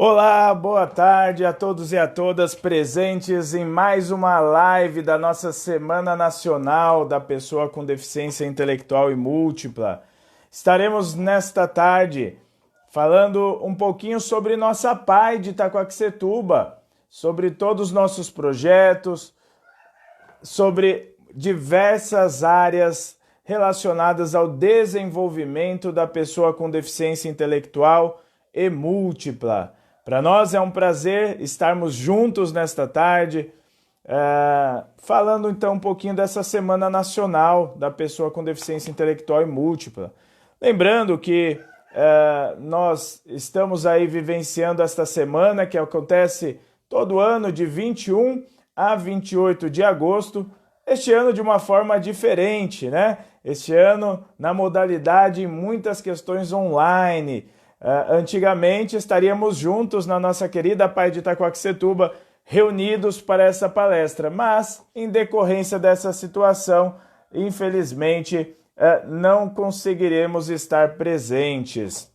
Olá, boa tarde a todos e a todas presentes em mais uma live da nossa Semana Nacional da Pessoa com Deficiência Intelectual e Múltipla. Estaremos nesta tarde falando um pouquinho sobre nossa PAI de Itacoaxetuba, sobre todos os nossos projetos, sobre diversas áreas relacionadas ao desenvolvimento da pessoa com deficiência intelectual e múltipla. Para nós é um prazer estarmos juntos nesta tarde, falando então um pouquinho dessa Semana Nacional da Pessoa com Deficiência Intelectual e Múltipla. Lembrando que nós estamos aí vivenciando esta semana que acontece todo ano de 21 a 28 de agosto, este ano de uma forma diferente, né? Este ano na modalidade em muitas questões online. Antigamente estaríamos juntos na nossa querida PAI de Itacoaxetuba, reunidos para essa palestra, mas em decorrência dessa situação, infelizmente, não conseguiremos estar presentes.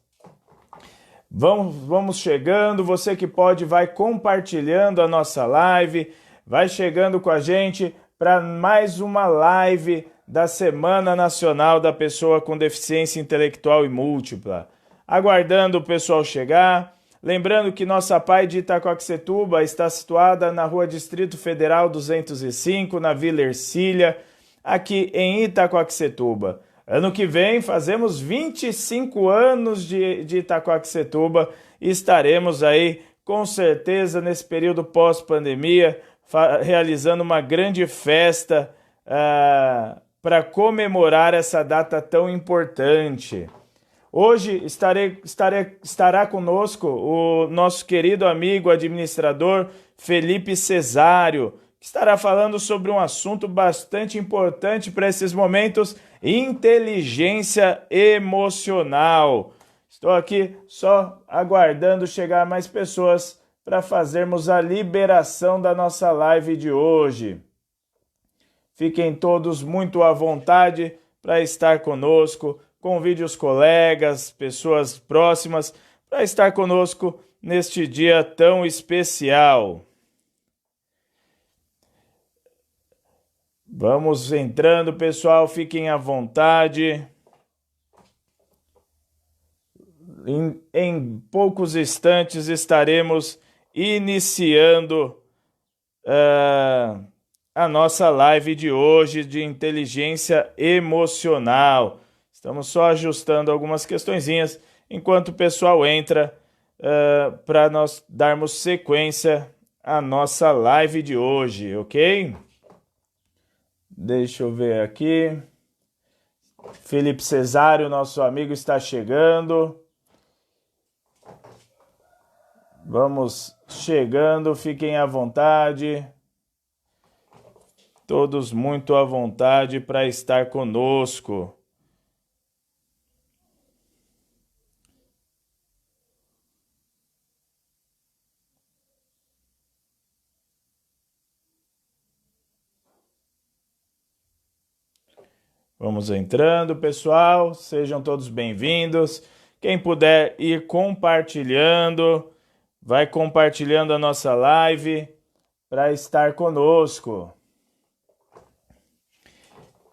Vamos chegando, você que pode vai compartilhando a nossa live, vai chegando com a gente para mais uma live da Semana Nacional da Pessoa com Deficiência Intelectual e Múltipla. Aguardando o pessoal chegar. Lembrando que nossa PAI de Itacoaxetuba está situada na Rua Distrito Federal 205, na Vila Ercília, aqui em Itacoaxetuba. Ano que vem fazemos 25 anos de Itacoaxetuba e estaremos aí, com certeza, nesse período pós-pandemia, realizando uma grande festa para comemorar essa data tão importante. Hoje estará conosco o nosso querido amigo administrador Felipe Cesário, que estará falando sobre um assunto bastante importante para esses momentos: inteligência emocional. Estou aqui só aguardando chegar mais pessoas para fazermos a liberação da nossa live de hoje. Fiquem todos muito à vontade para estar conosco. Convide os colegas, pessoas próximas, para estar conosco neste dia tão especial. Vamos entrando, pessoal, fiquem à vontade. Em poucos instantes estaremos iniciando a nossa live de hoje de inteligência emocional. Estamos só ajustando algumas questõezinhas enquanto o pessoal entra para nós darmos sequência à nossa live de hoje, ok? Deixa eu ver aqui. Felipe Cesário, nosso amigo, está chegando. Vamos chegando, fiquem à vontade. Todos muito à vontade para estar conosco. Vamos entrando, pessoal. Sejam todos bem-vindos. Quem puder ir compartilhando, vai compartilhando a nossa live para estar conosco.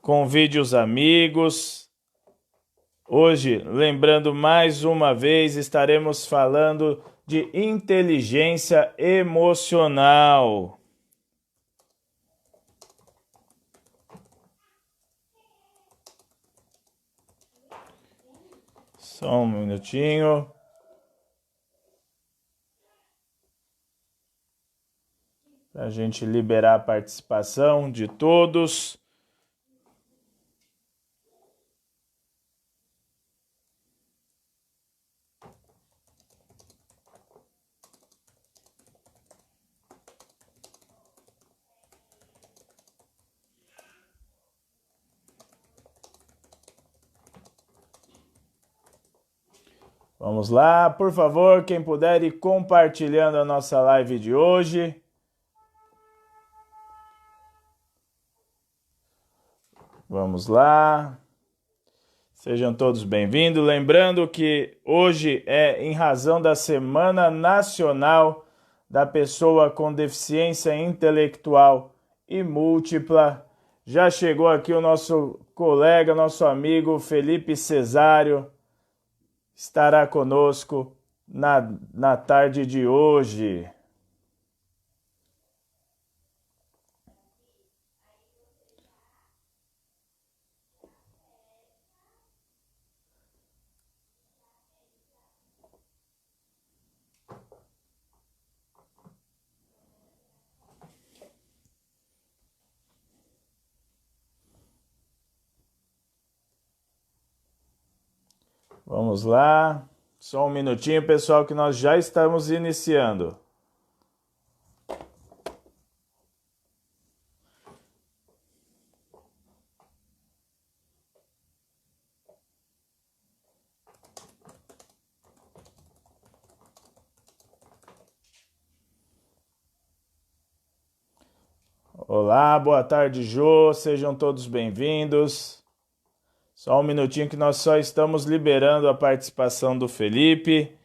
Convide os amigos. Hoje, lembrando mais uma vez, estaremos falando de inteligência emocional. Só um minutinho. Para a gente liberar a participação de todos. Vamos lá, por favor, quem puder ir compartilhando a nossa live de hoje. Vamos lá. Sejam todos bem-vindos. Lembrando que hoje é em razão da Semana Nacional da Pessoa com Deficiência Intelectual e Múltipla. Já chegou aqui o nosso colega, nosso amigo Felipe Cesário, estará conosco na tarde de hoje. Vamos lá, só um minutinho, pessoal, que nós já estamos iniciando. Olá, boa tarde, Jô, sejam todos bem-vindos. Só um minutinho que nós só estamos liberando a participação do Felipe.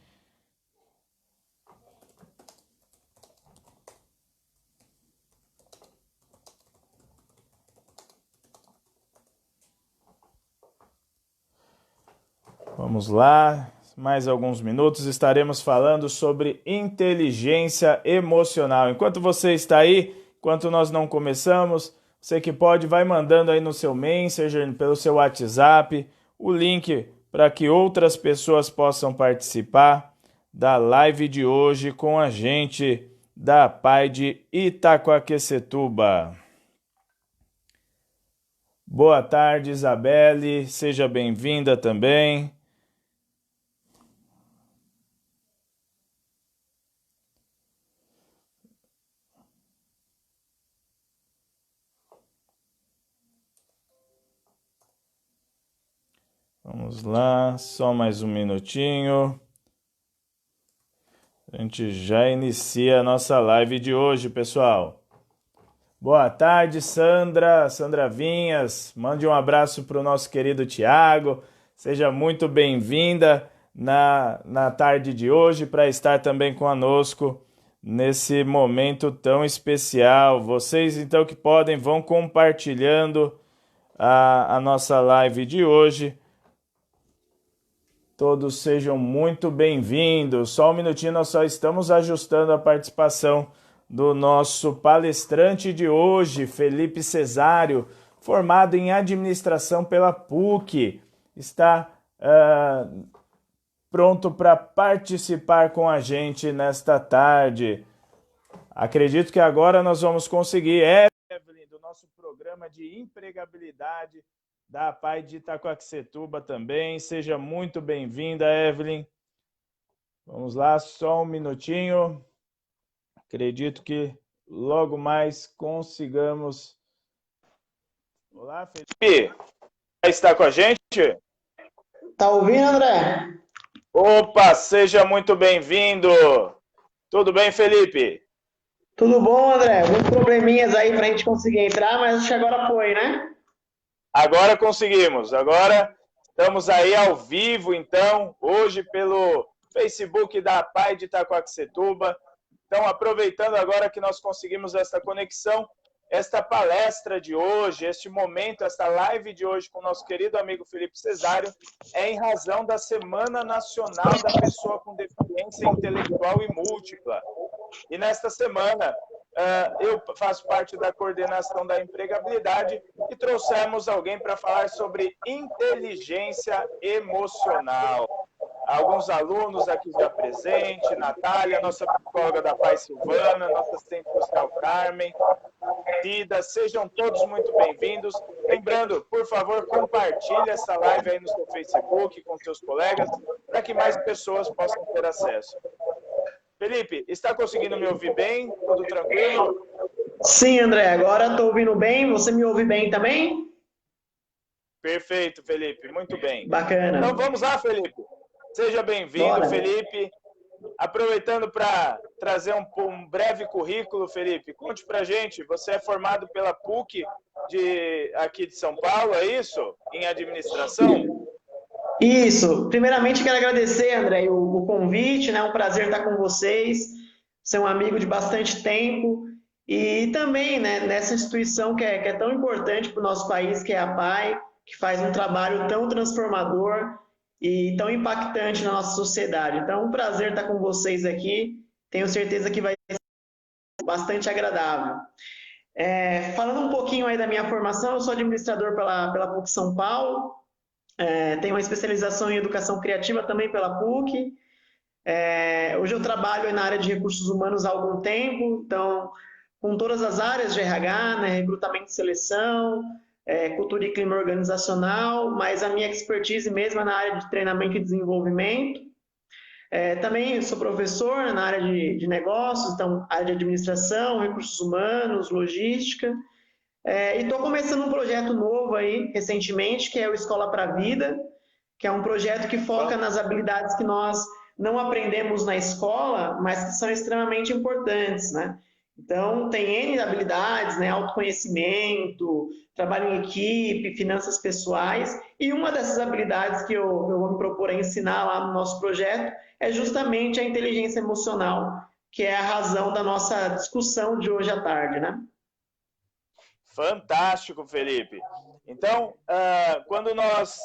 Vamos lá, mais alguns minutos estaremos falando sobre inteligência emocional. Enquanto você está aí, enquanto nós não começamos, você que pode, vai mandando aí no seu Messenger, pelo seu WhatsApp, o link para que outras pessoas possam participar da live de hoje com a gente da PAI de Itaquaquecetuba. Boa tarde, Isabelle, seja bem-vinda também. Vamos lá, só mais um minutinho. A gente já inicia a nossa live de hoje, pessoal. Boa tarde, Sandra Vinhas. Mande um abraço para o nosso querido Tiago. Seja muito bem-vinda na tarde de hoje para estar também conosco nesse momento tão especial. Vocês, então, que podem, vão compartilhando a nossa live de hoje. Todos sejam muito bem-vindos. Só um minutinho, nós só estamos ajustando a participação do nosso palestrante de hoje, Felipe Cesário, formado em administração pela PUC. Está pronto para participar com a gente nesta tarde. Acredito que agora nós vamos conseguir. Evelyn, do nosso programa de empregabilidade da PAI de Itaquaquecetuba também. Seja muito bem-vinda, Evelyn. Vamos lá, só um minutinho. Acredito que logo mais consigamos. Olá, Felipe. Já está com a gente? Tá ouvindo, André? Opa, seja muito bem-vindo. Tudo bem, Felipe? Tudo bom, André? Alguns probleminhas aí pra gente conseguir entrar, mas acho que agora foi, né? Agora conseguimos, agora estamos aí ao vivo, então, hoje pelo Facebook da PAI de Itaquaquecetuba. Então, aproveitando agora que nós conseguimos esta conexão, esta palestra de hoje, este momento, esta live de hoje com o nosso querido amigo Felipe Cesário, é em razão da Semana Nacional da Pessoa com Deficiência Intelectual e Múltipla. E nesta semana, eu faço parte da coordenação da empregabilidade e trouxemos alguém para falar sobre inteligência emocional. Alguns alunos aqui já presentes, Natália, nossa psicóloga da PAI Silvana, nossa assistente social Carmen, Cida, sejam todos muito bem-vindos. Lembrando, por favor, compartilhe essa live aí no seu Facebook com seus colegas, para que mais pessoas possam ter acesso. Felipe, está conseguindo me ouvir bem? Tudo tranquilo? Sim, André, agora estou ouvindo bem. Você me ouve bem também? Perfeito, Felipe, muito bem. Bacana. Então vamos lá, Felipe. Seja bem-vindo, Felipe. Aproveitando para trazer um breve currículo, Felipe, conte para a gente, você é formado pela PUC aqui de São Paulo, é isso? Em administração? Isso. Primeiramente, quero agradecer, André, o convite, né? É um prazer estar com vocês. Ser um amigo de bastante tempo. E também, né, nessa instituição que é tão importante para o nosso país, que é a PAI, que faz um trabalho tão transformador e tão impactante na nossa sociedade. Então, é um prazer estar com vocês aqui. Tenho certeza que vai ser bastante agradável. Falando um pouquinho aí da minha formação, eu sou administrador pela PUC São Paulo. Tenho uma especialização em educação criativa também pela PUC. Hoje eu trabalho na área de recursos humanos há algum tempo, então, com todas as áreas de RH, né, recrutamento e seleção, cultura e clima organizacional, mas a minha expertise mesmo é na área de treinamento e desenvolvimento. Também sou professor na área de negócios, então, área de administração, recursos humanos, logística. E estou começando um projeto novo aí, recentemente, que é o Escola para a Vida, que é um projeto que foca nas habilidades que nós não aprendemos na escola, mas que são extremamente importantes, né? Então, tem N habilidades, né? Autoconhecimento, trabalho em equipe, finanças pessoais, e uma dessas habilidades que eu vou me propor a ensinar lá no nosso projeto é justamente a inteligência emocional, que é a razão da nossa discussão de hoje à tarde, né? Fantástico, Felipe. Então, quando nós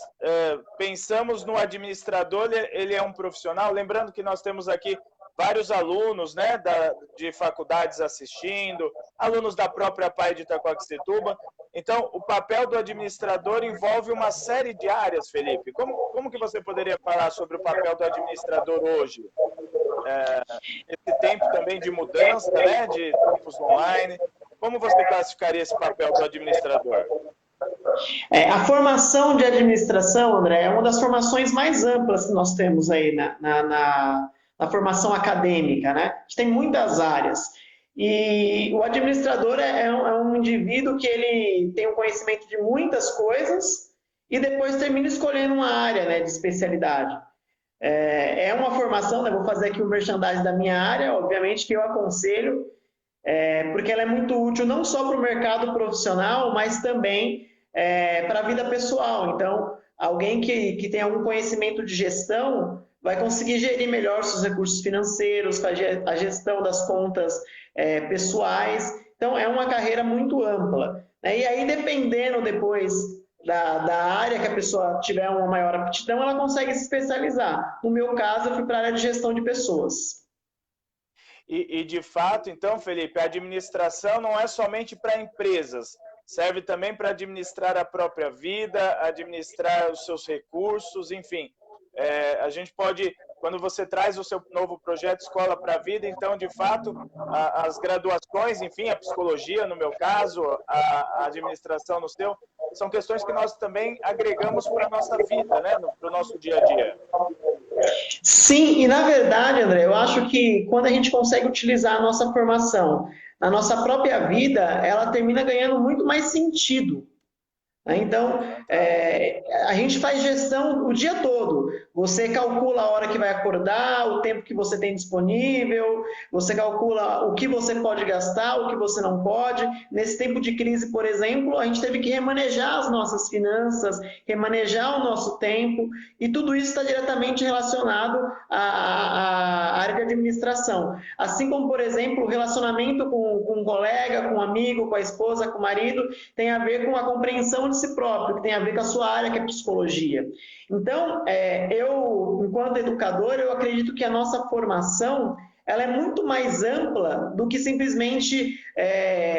pensamos no administrador, ele é um profissional. Lembrando que nós temos aqui vários alunos, né, de faculdades assistindo, alunos da própria PAI de Itacoaxetuba. Então, o papel do administrador envolve uma série de áreas, Felipe. Como que você poderia falar sobre o papel do administrador hoje? Esse tempo também de mudança, né, de tempos online. Como você classificaria esse papel do administrador? A formação de administração, André, é uma das formações mais amplas que nós temos aí na formação acadêmica, né? A gente tem muitas áreas. E o administrador é um indivíduo que ele tem um conhecimento de muitas coisas e depois termina escolhendo uma área, né, de especialidade. É uma formação, né, vou fazer aqui o merchandising da minha área, obviamente que eu aconselho, porque ela é muito útil não só para o mercado profissional, mas também para a vida pessoal. Então, alguém que tem algum conhecimento de gestão vai conseguir gerir melhor seus recursos financeiros, fazer a gestão das contas pessoais. Então, é uma carreira muito ampla, né? E aí, dependendo depois da área que a pessoa tiver uma maior aptidão, ela consegue se especializar. No meu caso, eu fui para a área de gestão de pessoas. De fato, então, Felipe, a administração não é somente para empresas, serve também para administrar a própria vida, administrar os seus recursos, enfim. A gente pode, quando você traz o seu novo projeto Escola para a Vida, então, de fato, as graduações, enfim, a psicologia, no meu caso, a administração no seu, são questões que nós também agregamos para a nossa vida, né, para o nosso dia a dia. Sim, e na verdade, André, eu acho que quando a gente consegue utilizar a nossa formação na nossa própria vida, ela termina ganhando muito mais sentido. Então, a gente faz gestão o dia todo. Você calcula a hora que vai acordar, o tempo que você tem disponível, você calcula o que você pode gastar, o que você não pode. Nesse tempo de crise, por exemplo, a gente teve que remanejar as nossas finanças, remanejar o nosso tempo, e tudo isso está diretamente relacionado à área de administração. Assim como, por exemplo, o relacionamento com um colega, com um amigo, com a esposa, com o marido, tem a ver com a compreensão de si próprio, que tem a ver com a sua área, que é psicologia. Então, eu, enquanto educador, eu acredito que a nossa formação ela é muito mais ampla do que simplesmente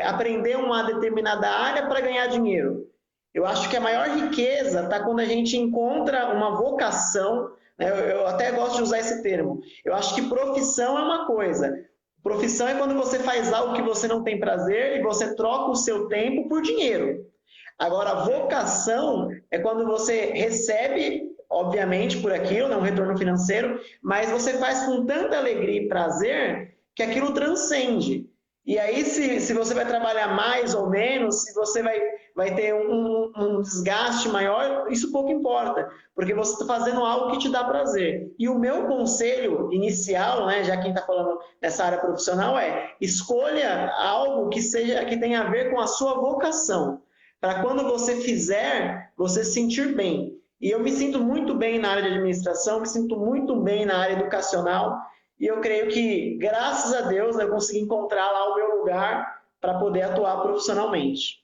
aprender uma determinada área para ganhar dinheiro. Eu acho que a maior riqueza está quando a gente encontra uma vocação, né? Eu até gosto de usar esse termo. Eu acho que profissão é uma coisa. Profissão é quando você faz algo que você não tem prazer e você troca o seu tempo por dinheiro. Agora, vocação é quando você recebe, obviamente, por aquilo, né, um retorno financeiro, mas você faz com tanta alegria e prazer que aquilo transcende. E aí, se você vai trabalhar mais ou menos, se você vai ter um desgaste maior, isso pouco importa, porque você está fazendo algo que te dá prazer. E o meu conselho inicial, né, já quem está falando nessa área profissional, escolha algo que tenha a ver com a sua vocação, para quando você fizer, você se sentir bem. E eu me sinto muito bem na área de administração, me sinto muito bem na área educacional, e eu creio que, graças a Deus, eu consegui encontrar lá o meu lugar para poder atuar profissionalmente.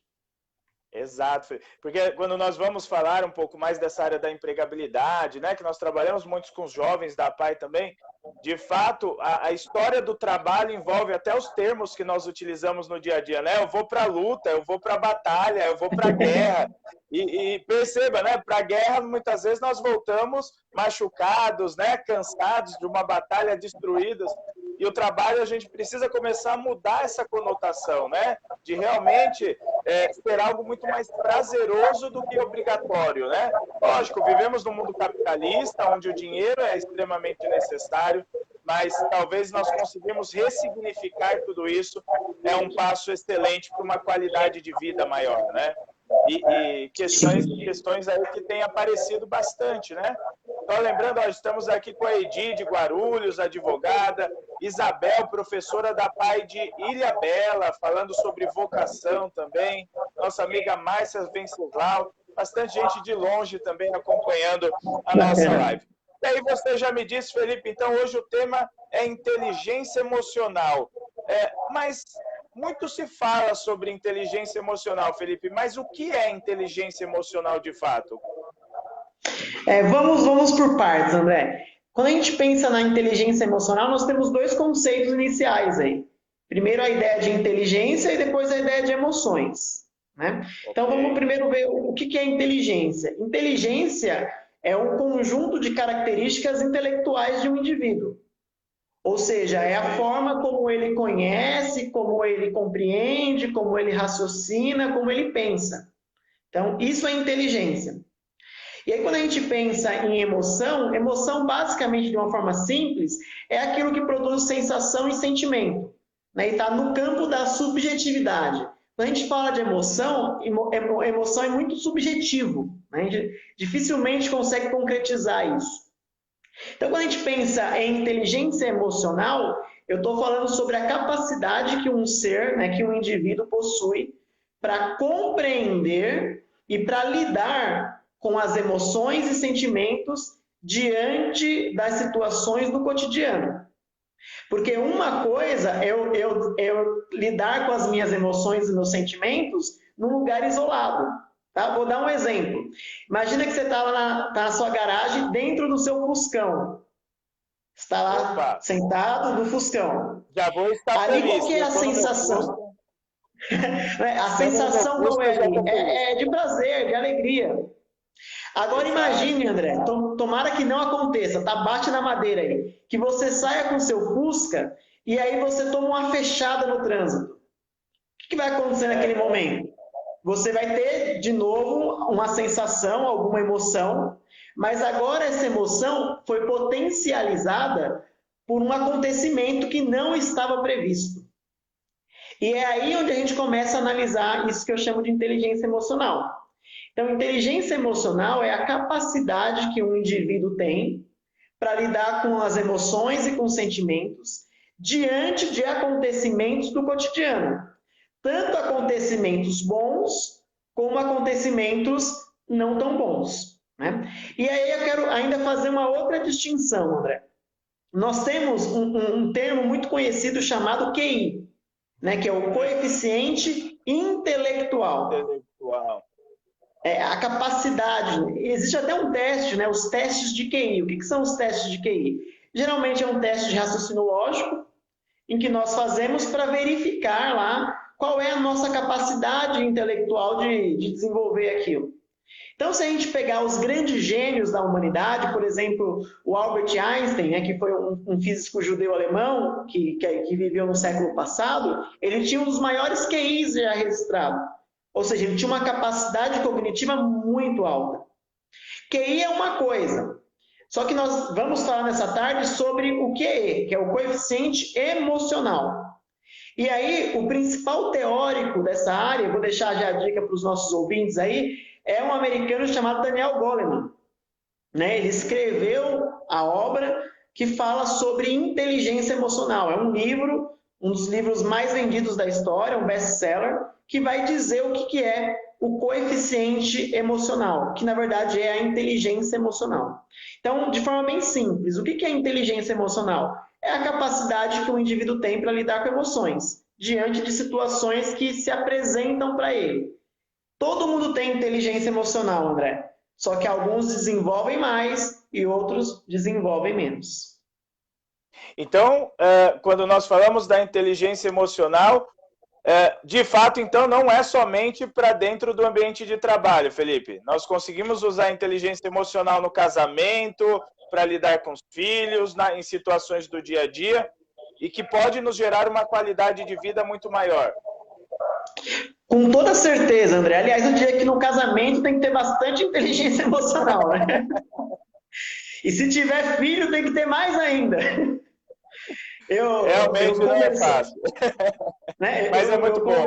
Exato, porque quando nós vamos falar um pouco mais dessa área da empregabilidade, né, que nós trabalhamos muito com os jovens da APAE também, de fato, a história do trabalho envolve até os termos que nós utilizamos no dia a dia, né? Eu vou para a luta, eu vou para a batalha, eu vou para a guerra. E perceba, né? Para a guerra, muitas vezes nós voltamos machucados, né? Cansados de uma batalha, destruídos. E o trabalho, a gente precisa começar a mudar essa conotação, né? De realmente ser algo muito mais prazeroso do que obrigatório, né? Lógico, vivemos num mundo capitalista, onde o dinheiro é extremamente necessário, mas talvez nós conseguimos ressignificar tudo isso, é um passo excelente para uma qualidade de vida maior, né? E questões aí que têm aparecido bastante, né? Então, lembrando, ó, estamos aqui com a Edi de Guarulhos, advogada, Isabel, professora da PAI de Ilhabela, falando sobre vocação também, nossa amiga Márcia Venceslau, bastante gente de longe também acompanhando a nossa live. E aí você já me disse, Felipe, então hoje o tema é inteligência emocional. Mas muito se fala sobre inteligência emocional, Felipe, mas o que é inteligência emocional de fato? Vamos por partes, André. Quando a gente pensa na inteligência emocional, nós temos dois conceitos iniciais aí. Primeiro a ideia de inteligência e depois a ideia de emoções, né? Então vamos primeiro ver o que é inteligência. Inteligência é um conjunto de características intelectuais de um indivíduo. Ou seja, é a forma como ele conhece, como ele compreende, como ele raciocina, como ele pensa. Então, isso é inteligência. E aí, quando a gente pensa em emoção, emoção, basicamente, de uma forma simples, é aquilo que produz sensação e sentimento, né? E está no campo da subjetividade. Quando a gente fala de emoção, emoção é muito subjetivo, né? A gente dificilmente consegue concretizar isso. Então, quando a gente pensa em inteligência emocional, eu estou falando sobre a capacidade que um ser, né, que um indivíduo possui para compreender e para lidar com as emoções e sentimentos diante das situações do cotidiano. Porque uma coisa é eu lidar com as minhas emoções e meus sentimentos num lugar isolado. Tá? Vou dar um exemplo. Imagina que você está lá na sua garagem, dentro do seu Fuscão. Está lá sentado no Fuscão. Já vou estar ali, feliz. qual que é a sensação? A sensação não é ali, é de prazer, de alegria. Agora imagine, André, tomara que não aconteça, tá? Bate na madeira aí, que você saia com seu Fusca e aí você toma uma fechada no trânsito. O que vai acontecer naquele momento? Você vai ter, de novo, uma sensação, alguma emoção, mas agora essa emoção foi potencializada por um acontecimento que não estava previsto. E é aí onde a gente começa a analisar isso que eu chamo de inteligência emocional. Então, inteligência emocional é a capacidade que um indivíduo tem para lidar com as emoções e com os sentimentos diante de acontecimentos do cotidiano. Tanto acontecimentos bons, como acontecimentos não tão bons, né? E aí eu quero ainda fazer uma outra distinção, André. Nós temos um termo muito conhecido chamado QI, né, que é o coeficiente intelectual. A capacidade, existe até um teste, né, os testes de QI. O que são os testes de QI? Geralmente é um teste de raciocínio lógico, em que nós fazemos para verificar lá qual é a nossa capacidade intelectual de desenvolver aquilo. Então, se a gente pegar os grandes gênios da humanidade, por exemplo, o Albert Einstein, né, que foi um físico judeu-alemão que viveu no século passado, ele tinha um dos maiores QIs já registrados. Ou seja, ele tinha uma capacidade cognitiva muito alta. QI é uma coisa, só que nós vamos falar nessa tarde sobre o QE, que é o coeficiente emocional. E aí, o principal teórico dessa área, vou deixar já a dica para os nossos ouvintes aí, é um americano chamado Daniel Goleman, né? Ele escreveu a obra que fala sobre inteligência emocional. É um livro um dos livros mais vendidos da história, um best-seller, que vai dizer o que é o coeficiente emocional, que na verdade é a inteligência emocional. Então, de forma bem simples, o que é inteligência emocional? É a capacidade que o indivíduo tem para lidar com emoções, diante de situações que se apresentam para ele. Todo mundo tem inteligência emocional, André, só que alguns desenvolvem mais e outros desenvolvem menos. Então, quando nós falamos da inteligência emocional, de fato, então, não é somente para dentro do ambiente de trabalho, Felipe. Nós conseguimos usar a inteligência emocional no casamento, para lidar com os filhos, em situações do dia a dia, e que pode nos gerar uma qualidade de vida muito maior. Com toda certeza, André. Aliás, eu diria que no casamento tem que ter bastante inteligência emocional, né? E se tiver filho, tem que ter mais ainda. Realmente não é fácil. Né? Mas é muito bom.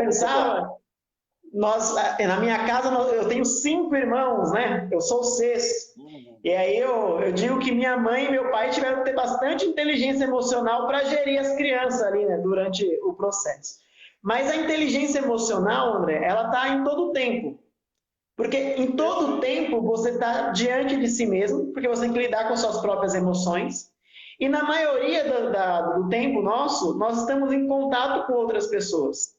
Na minha casa eu tenho 5 irmãos, né? Eu sou o sexto. E aí eu digo que minha mãe e meu pai tiveram que ter bastante inteligência emocional para gerir as crianças ali, né? Durante o processo. Mas a inteligência emocional, André, ela está em todo o tempo. Porque em todo o tempo você está diante de si mesmo, porque você tem que lidar com suas próprias emoções. E na maioria do tempo nosso, nós estamos em contato com outras pessoas.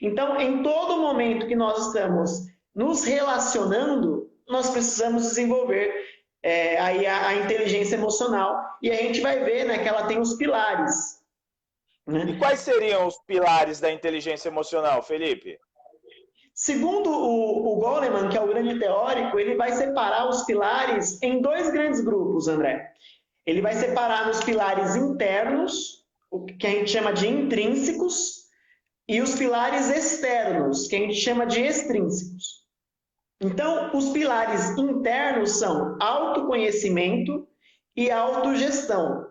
Então, em todo momento que nós estamos nos relacionando, nós precisamos desenvolver aí a inteligência emocional. E a gente vai ver, né, que ela tem os pilares. Né? E quais seriam os pilares da inteligência emocional, Felipe? Segundo o Goleman, que é o grande teórico, ele vai separar os pilares em 2 grandes grupos, André. Ele vai separar nos pilares internos, o que a gente chama de intrínsecos, e os pilares externos, que a gente chama de extrínsecos. Então, os pilares internos são autoconhecimento e autogestão.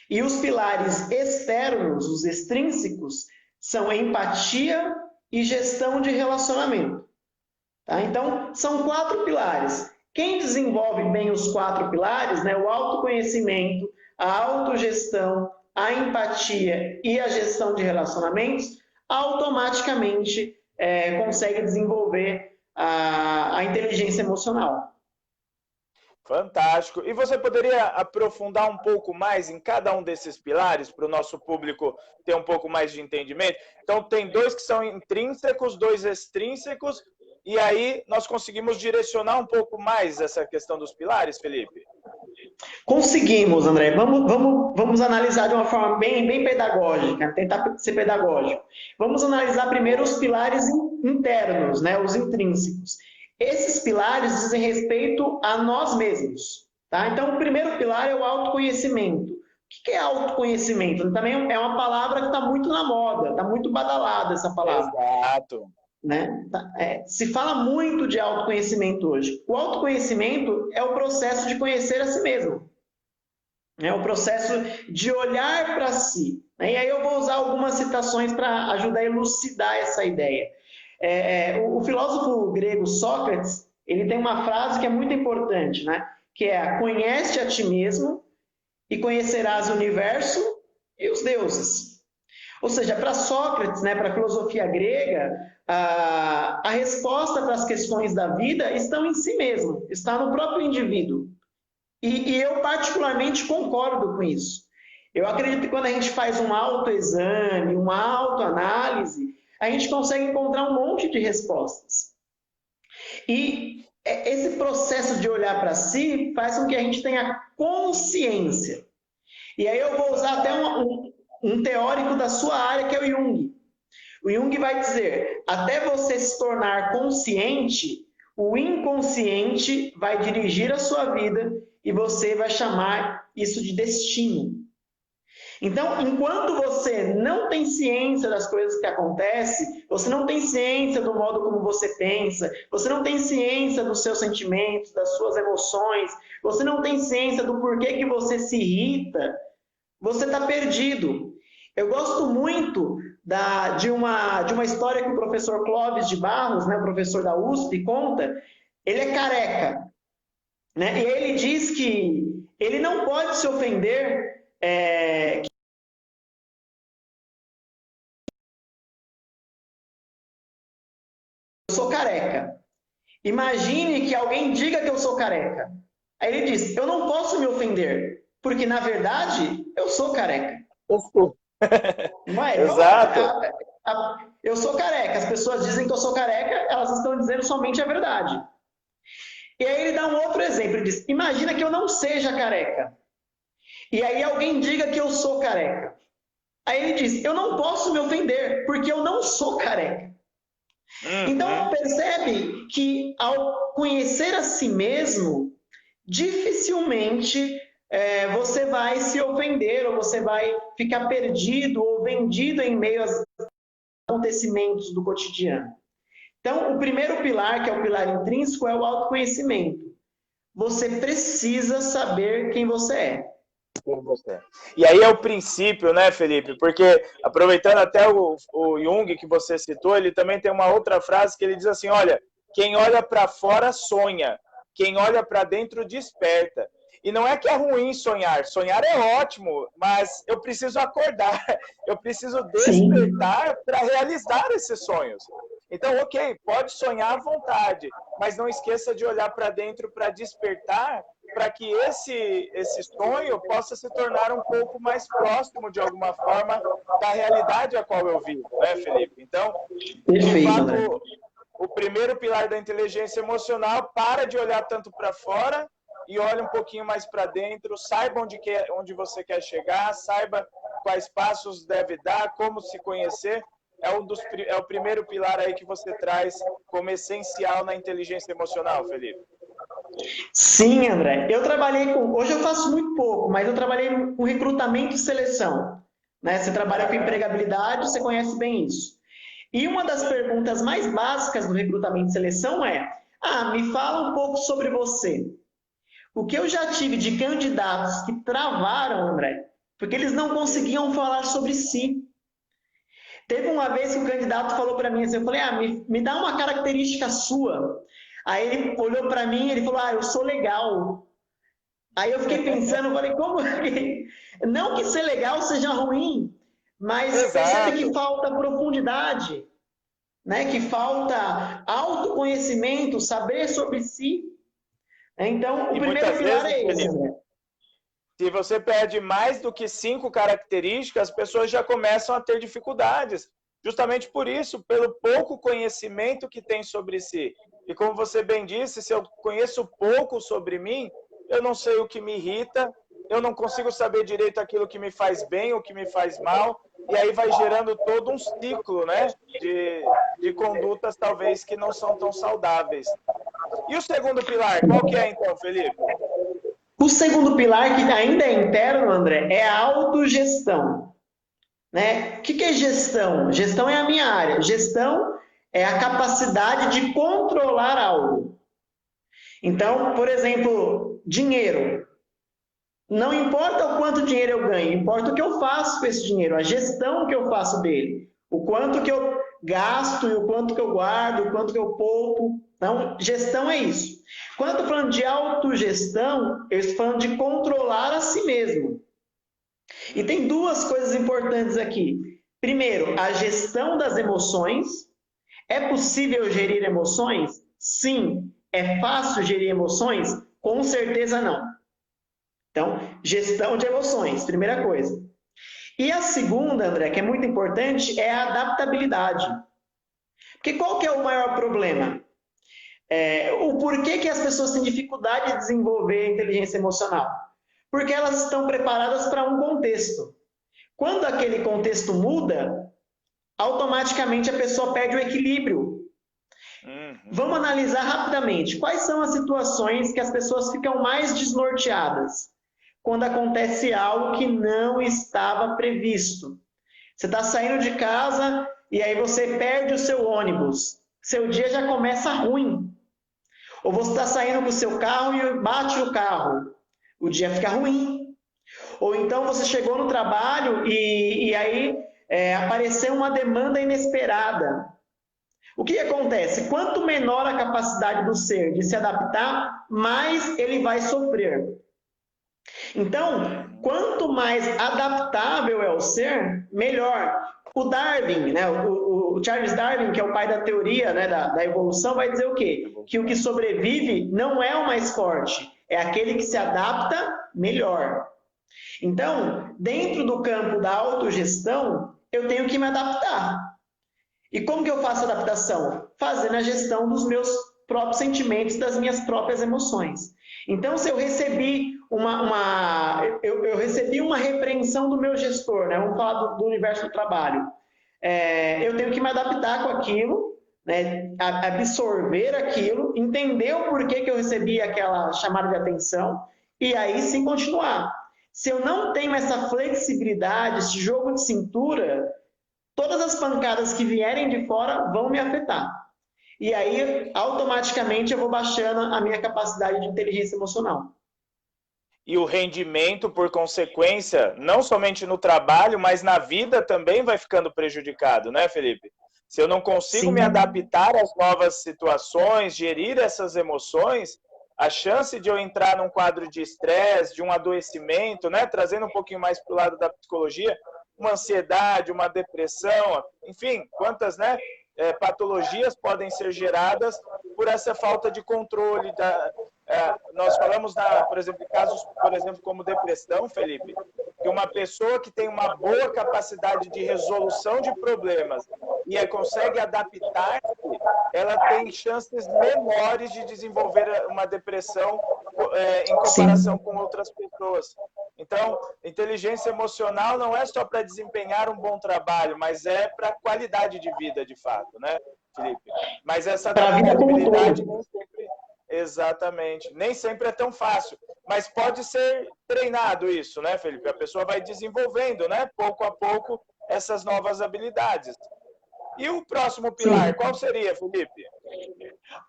E os pilares externos, os extrínsecos, são empatia e gestão de relacionamento. Tá? Então, são 4 pilares. Quem desenvolve bem os 4 pilares, né, o autoconhecimento, a autogestão, a empatia e a gestão de relacionamentos, automaticamente consegue desenvolver a inteligência emocional. Fantástico. E você poderia aprofundar um pouco mais em cada um desses pilares para o nosso público ter um pouco mais de entendimento? Então, tem 2 que são intrínsecos, 2 extrínsecos, e aí nós conseguimos direcionar um pouco mais essa questão dos pilares, Felipe? Conseguimos, André. Vamos analisar de uma forma bem pedagógica, tentar ser pedagógico. Vamos analisar primeiro os pilares internos, né, os intrínsecos. Esses pilares dizem respeito a nós mesmos. Tá? Então, o primeiro pilar é o autoconhecimento. O que é autoconhecimento? Também é uma palavra que está muito na moda, está muito badalada essa palavra. Exato. Né? Se fala muito de autoconhecimento hoje. O autoconhecimento é o processo de conhecer a si mesmo. É o processo de olhar para si. E aí eu vou usar algumas citações para ajudar a elucidar essa ideia. O filósofo grego Sócrates, ele tem uma frase que é muito importante, né? Que é: conhece a ti mesmo e conhecerás o universo e os deuses. Ou seja, para Sócrates, né, para a filosofia grega, a resposta para as questões da vida estão em si mesmo, está no próprio indivíduo. E eu particularmente concordo com isso. Eu acredito que quando a gente faz um autoexame, uma autoanálise, a gente consegue encontrar um monte de respostas. E esse processo de olhar para si faz com que a gente tenha consciência. E aí eu vou usar até um teórico da sua área, que é o Jung. O Jung vai dizer: até você se tornar consciente, o inconsciente vai dirigir a sua vida e você vai chamar isso de destino. Então, enquanto você não tem ciência das coisas que acontecem, você não tem ciência do modo como você pensa, você não tem ciência dos seus sentimentos, das suas emoções, você não tem ciência do porquê que você se irrita, você está perdido. Eu gosto muito de uma história que o professor Clóvis de Barros, né, o professor da USP, conta. Ele é careca, né? E ele diz que ele não pode se ofender sou careca. Imagine que alguém diga que eu sou careca. Aí ele diz, eu não posso me ofender, porque na verdade eu sou careca. Não é? Exato. Eu sou careca. As pessoas dizem que eu sou careca, elas estão dizendo somente a verdade. E aí ele dá um outro exemplo, ele diz, imagina que eu não seja careca. E aí alguém diga que eu sou careca. Aí ele diz, eu não posso me ofender, porque eu não sou careca. Então percebe que ao conhecer a si mesmo, dificilmente você vai se ofender, ou você vai ficar perdido ou vendido em meio aos acontecimentos do cotidiano. Então, o primeiro pilar, que é o pilar intrínseco, é o autoconhecimento. Você precisa saber quem você é. E aí é o princípio, né, Felipe? Porque, aproveitando até o Jung que você citou, ele também tem uma outra frase que ele diz assim, olha, quem olha para fora sonha, quem olha para dentro desperta. E não é que é ruim sonhar, sonhar é ótimo, mas eu preciso acordar, eu preciso despertar para realizar esses sonhos. Então, ok, pode sonhar à vontade, mas não esqueça de olhar para dentro para despertar, para que esse sonho possa se tornar um pouco mais próximo, de alguma forma, da realidade a qual eu vivo, né, Felipe? Então, de fato, o primeiro pilar da inteligência emocional, para de olhar tanto para fora e olha um pouquinho mais para dentro, saiba onde você quer chegar, saiba quais passos deve dar, como se conhecer. É o primeiro pilar aí que você traz como essencial na inteligência emocional, Felipe. Sim, André. Eu trabalhei com... Hoje eu faço muito pouco, mas eu trabalhei com recrutamento e seleção. Né? Você trabalha com empregabilidade, você conhece bem isso. E uma das perguntas mais básicas do recrutamento e seleção é: me fala um pouco sobre você. O que eu já tive de candidatos que travaram, André, porque eles não conseguiam falar sobre si. Teve uma vez que o candidato falou para mim assim, eu falei, me dá uma característica sua. Aí ele olhou para mim e ele falou, eu sou legal. Aí eu fiquei pensando, eu falei, como? Não que ser legal seja ruim, mas percebe que falta profundidade, né? Que falta autoconhecimento, saber sobre si. Então, o primeiro pilar é esse, né? Se você perde mais do que 5 características, as pessoas já começam a ter dificuldades. Justamente por isso, pelo pouco conhecimento que tem sobre si. E como você bem disse, se eu conheço pouco sobre mim, eu não sei o que me irrita, eu não consigo saber direito aquilo que me faz bem, o que me faz mal, e aí vai gerando todo um ciclo, né, de condutas talvez que não são tão saudáveis. E o segundo pilar, qual que é então, Felipe? O segundo pilar, que ainda é interno, André, é a autogestão. Né? O que é gestão? Gestão é a minha área. Gestão é a capacidade de controlar algo. Então, por exemplo, dinheiro. Não importa o quanto dinheiro eu ganho, importa o que eu faço com esse dinheiro, a gestão que eu faço dele. O quanto que eu gasto, e o quanto que eu guardo, o quanto que eu poupo. Então, gestão é isso. Quando eu estou falando de autogestão, eu estou falando de controlar a si mesmo. E tem duas coisas importantes aqui. Primeiro, a gestão das emoções. É possível gerir emoções? Sim. É fácil gerir emoções? Com certeza não. Então, gestão de emoções, primeira coisa. E a segunda, André, que é muito importante, é a adaptabilidade. Porque qual que é o maior problema? O porquê que as pessoas têm dificuldade de desenvolver a inteligência emocional? Porque elas estão preparadas para um contexto. Quando aquele contexto muda, automaticamente a pessoa perde o equilíbrio. Vamos analisar rapidamente. Quais são as situações que as pessoas ficam mais desnorteadas? Quando acontece algo que não estava previsto. Você está saindo de casa e aí você perde o seu ônibus. Seu dia já começa ruim. Ou você está saindo com o seu carro e bate o carro. O dia fica ruim. Ou então você chegou no trabalho e aí apareceu uma demanda inesperada. O que acontece? Quanto menor a capacidade do ser de se adaptar, mais ele vai sofrer. Então, quanto mais adaptável é o ser, melhor. O Darwin, né, o Charles Darwin, que é o pai da teoria, né, da evolução, vai dizer o quê? Que o que sobrevive não é o mais forte, é aquele que se adapta melhor. Então, dentro do campo da autogestão, eu tenho que me adaptar. E como que eu faço a adaptação? Fazendo a gestão dos meus próprios sentimentos, das minhas próprias emoções. Então, se eu recebi eu recebi uma repreensão do meu gestor, né? Vamos falar do universo do trabalho. Eu tenho que me adaptar com aquilo, né? Absorver aquilo, entender o porquê que eu recebi aquela chamada de atenção e aí sim continuar. Se eu não tenho essa flexibilidade, esse jogo de cintura, todas as pancadas que vierem de fora vão me afetar. E aí, automaticamente, eu vou baixando a minha capacidade de inteligência emocional. E o rendimento, por consequência, não somente no trabalho, mas na vida também vai ficando prejudicado, né, Felipe? Se eu não consigo Sim. me adaptar às novas situações, gerir essas emoções, a chance de eu entrar num quadro de estresse, de um adoecimento, né, trazendo um pouquinho mais para o lado da psicologia, uma ansiedade, uma depressão, enfim, quantas, né, patologias podem ser geradas por essa falta de controle. Nós falamos, por exemplo, casos, por exemplo, como depressão, Felipe, que uma pessoa que tem uma boa capacidade de resolução de problemas e consegue adaptar-se, ela tem chances menores de desenvolver uma depressão em comparação com outras pessoas. Então, inteligência emocional não é só para desempenhar um bom trabalho, mas é para qualidade de vida, de fato, né, Felipe? Mas essa adaptabilidade nem sempre... Exatamente. Nem sempre é tão fácil, mas pode ser treinado isso, né, Felipe? A pessoa vai desenvolvendo, né, pouco a pouco, essas novas habilidades. E o próximo pilar, sim, qual seria, Felipe?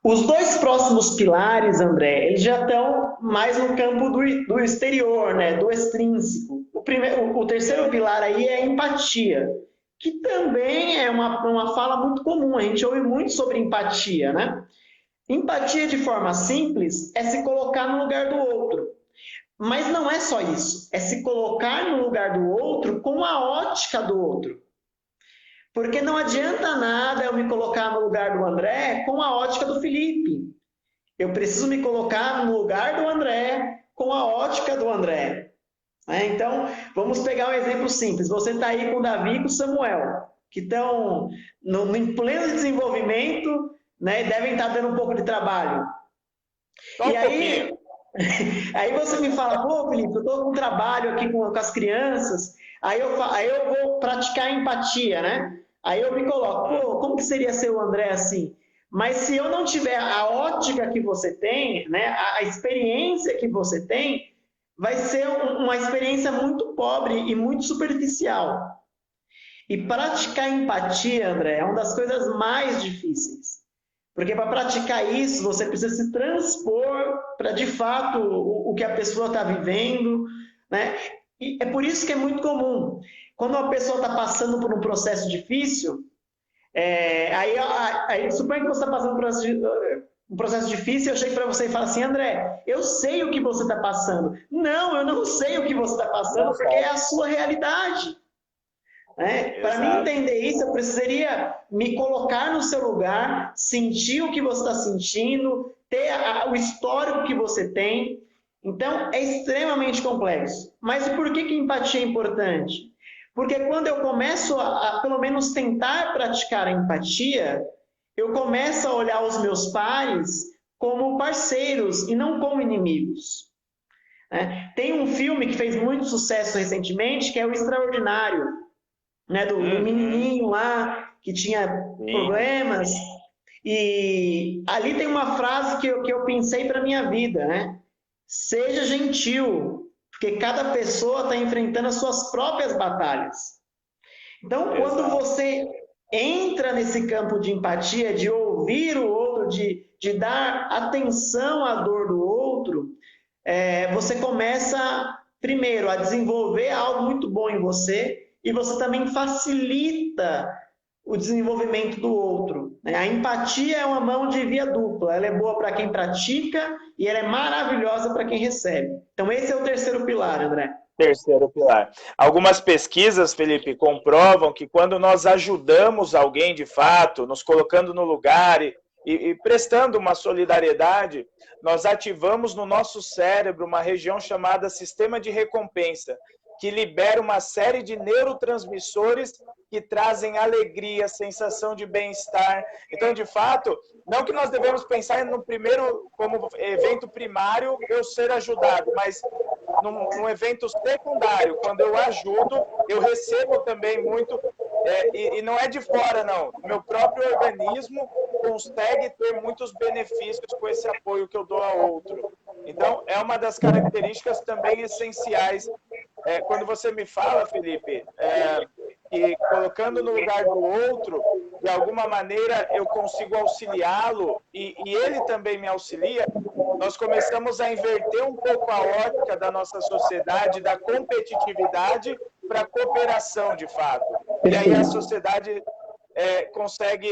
Os dois próximos pilares, André, eles já estão mais no campo do exterior, né, do extrínseco. O terceiro pilar aí é a empatia, que também é uma fala muito comum, a gente ouve muito sobre empatia, né? Empatia, de forma simples, é se colocar no lugar do outro. Mas não é só isso, é se colocar no lugar do outro com a ótica do outro. Porque não adianta nada eu me colocar no lugar do André com a ótica do Felipe. Eu preciso me colocar no lugar do André com a ótica do André. Então, vamos pegar um exemplo simples. Você está aí com o Davi e com o Samuel, que estão em pleno desenvolvimento, né, e devem estar dando um pouco de trabalho. E aí você me fala, pô, Felipe, eu estou com trabalho aqui com as crianças, aí eu vou praticar empatia, né? Aí eu me coloco, pô, como que seria ser o André assim? Mas se eu não tiver a ótica que você tem, né, a experiência que você tem, vai ser uma experiência muito pobre e muito superficial. E praticar empatia, André, é uma das coisas mais difíceis. Porque para praticar isso, você precisa se transpor para, de fato, o que a pessoa está vivendo, né? E é por isso que é muito comum. Quando uma pessoa está passando por um processo difícil, aí suponha que você está passando por um processo difícil, eu chego para você e falo assim, André, eu sei o que você está passando. Não, eu não sei o que você está passando, porque é a sua realidade. Para mim entender isso, eu precisaria me colocar no seu lugar, sentir o que você está sentindo, ter o histórico que você tem. Então, é extremamente complexo. Mas por que empatia é importante? Porque quando eu começo a pelo menos tentar praticar a empatia, eu começo a olhar os meus pares como parceiros e não como inimigos. Tem um filme que fez muito sucesso recentemente, que é O Extraordinário, né, do menininho lá que tinha problemas. E ali tem uma frase que eu pensei para a minha vida, né? Seja gentil, porque cada pessoa está enfrentando as suas próprias batalhas. Então, quando você entra nesse campo de empatia, de ouvir o outro, de dar atenção à dor do outro, você começa, primeiro, a desenvolver algo muito bom em você, e você também facilita o desenvolvimento do outro. A empatia é uma mão de via dupla, ela é boa para quem pratica e ela é maravilhosa para quem recebe. Então esse é o terceiro pilar, André. Terceiro pilar. Algumas pesquisas, Felipe, comprovam que quando nós ajudamos alguém de fato, nos colocando no lugar e prestando uma solidariedade, nós ativamos no nosso cérebro uma região chamada sistema de recompensa, que libera uma série de neurotransmissores que trazem alegria, sensação de bem-estar. Então, de fato, não que nós devemos pensar no primeiro, como evento primário, eu ser ajudado, mas num evento secundário, quando eu ajudo, eu recebo também muito, e não é de fora, não. Meu próprio organismo consegue ter muitos benefícios com esse apoio que eu dou a outro. Então, é uma das características também essenciais. Quando você me fala, Felipe, que colocando no lugar do outro, de alguma maneira eu consigo auxiliá-lo e ele também me auxilia, nós começamos a inverter um pouco a ótica da nossa sociedade, da competitividade para a cooperação, de fato. E aí a sociedade consegue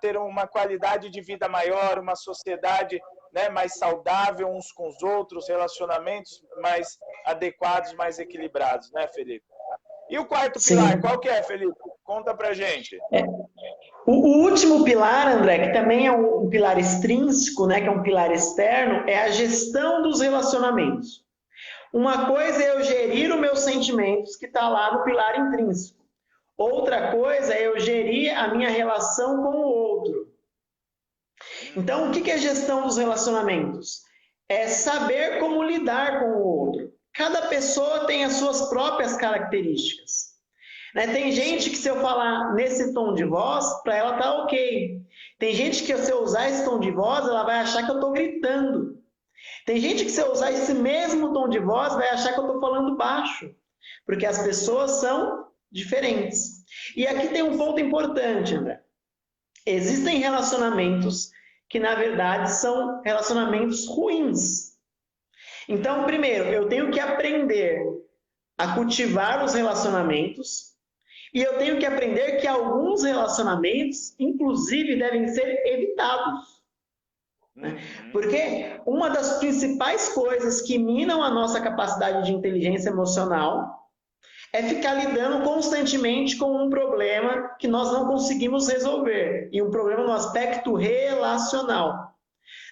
ter uma qualidade de vida maior, uma sociedade, né, mais saudável uns com os outros, relacionamentos mais adequados, mais equilibrados, né, Felipe? E o quarto pilar, qual que é, Felipe? Conta pra gente. O último pilar, André, que também é um pilar extrínseco, né, que é um pilar externo, é a gestão dos relacionamentos. Uma coisa é eu gerir os meus sentimentos, que está lá no pilar intrínseco. Outra coisa é eu gerir a minha relação com o outro. Então, o que é gestão dos relacionamentos? É saber como lidar com o outro. Cada pessoa tem as suas próprias características. Tem gente que se eu falar nesse tom de voz, para ela tá ok. Tem gente que se eu usar esse tom de voz, ela vai achar que eu estou gritando. Tem gente que se eu usar esse mesmo tom de voz, vai achar que eu estou falando baixo. Porque as pessoas são diferentes. E aqui tem um ponto importante, André. Existem relacionamentos que, na verdade, são relacionamentos ruins. Então, primeiro, eu tenho que aprender a cultivar os relacionamentos e eu tenho que aprender que alguns relacionamentos, inclusive, devem ser evitados. Porque uma das principais coisas que minam a nossa capacidade de inteligência emocional é ficar lidando constantemente com um problema que nós não conseguimos resolver, e um problema no aspecto relacional.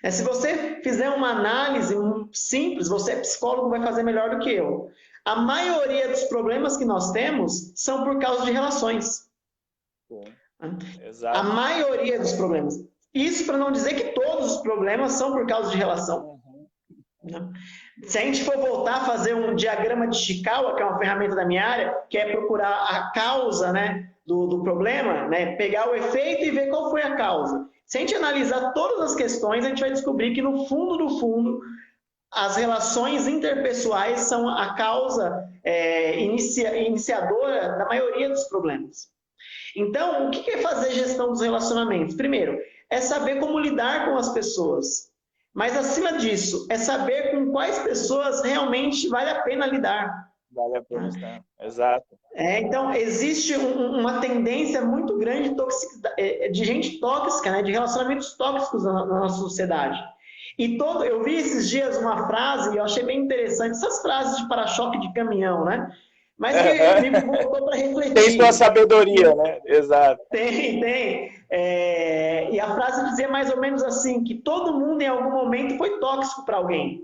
Se você fizer uma análise simples, você é psicólogo, vai fazer melhor do que eu. A maioria dos problemas que nós temos são por causa de relações. Exato. A maioria dos problemas. Isso para não dizer que todos os problemas são por causa de relação. Se a gente for voltar a fazer um diagrama de Chikawa, que é uma ferramenta da minha área, que é procurar a causa, né, do problema, né, pegar o efeito e ver qual foi a causa. Se a gente analisar todas as questões, a gente vai descobrir que no fundo do fundo, as relações interpessoais são a causa iniciadora da maioria dos problemas. Então, o que é fazer gestão dos relacionamentos? Primeiro, é saber como lidar com as pessoas. Mas, acima disso, é saber com quais pessoas realmente vale a pena lidar. Vale a pena estar, exato. Então, existe uma tendência muito grande de gente tóxica, né, de relacionamentos tóxicos na nossa sociedade. Eu vi esses dias uma frase, e eu achei bem interessante, essas frases de para-choque de caminhão, né? Mas que me voltou para refletir. Tem sua sabedoria, né? Exato. Tem. E a frase dizia mais ou menos assim, que todo mundo em algum momento foi tóxico para alguém.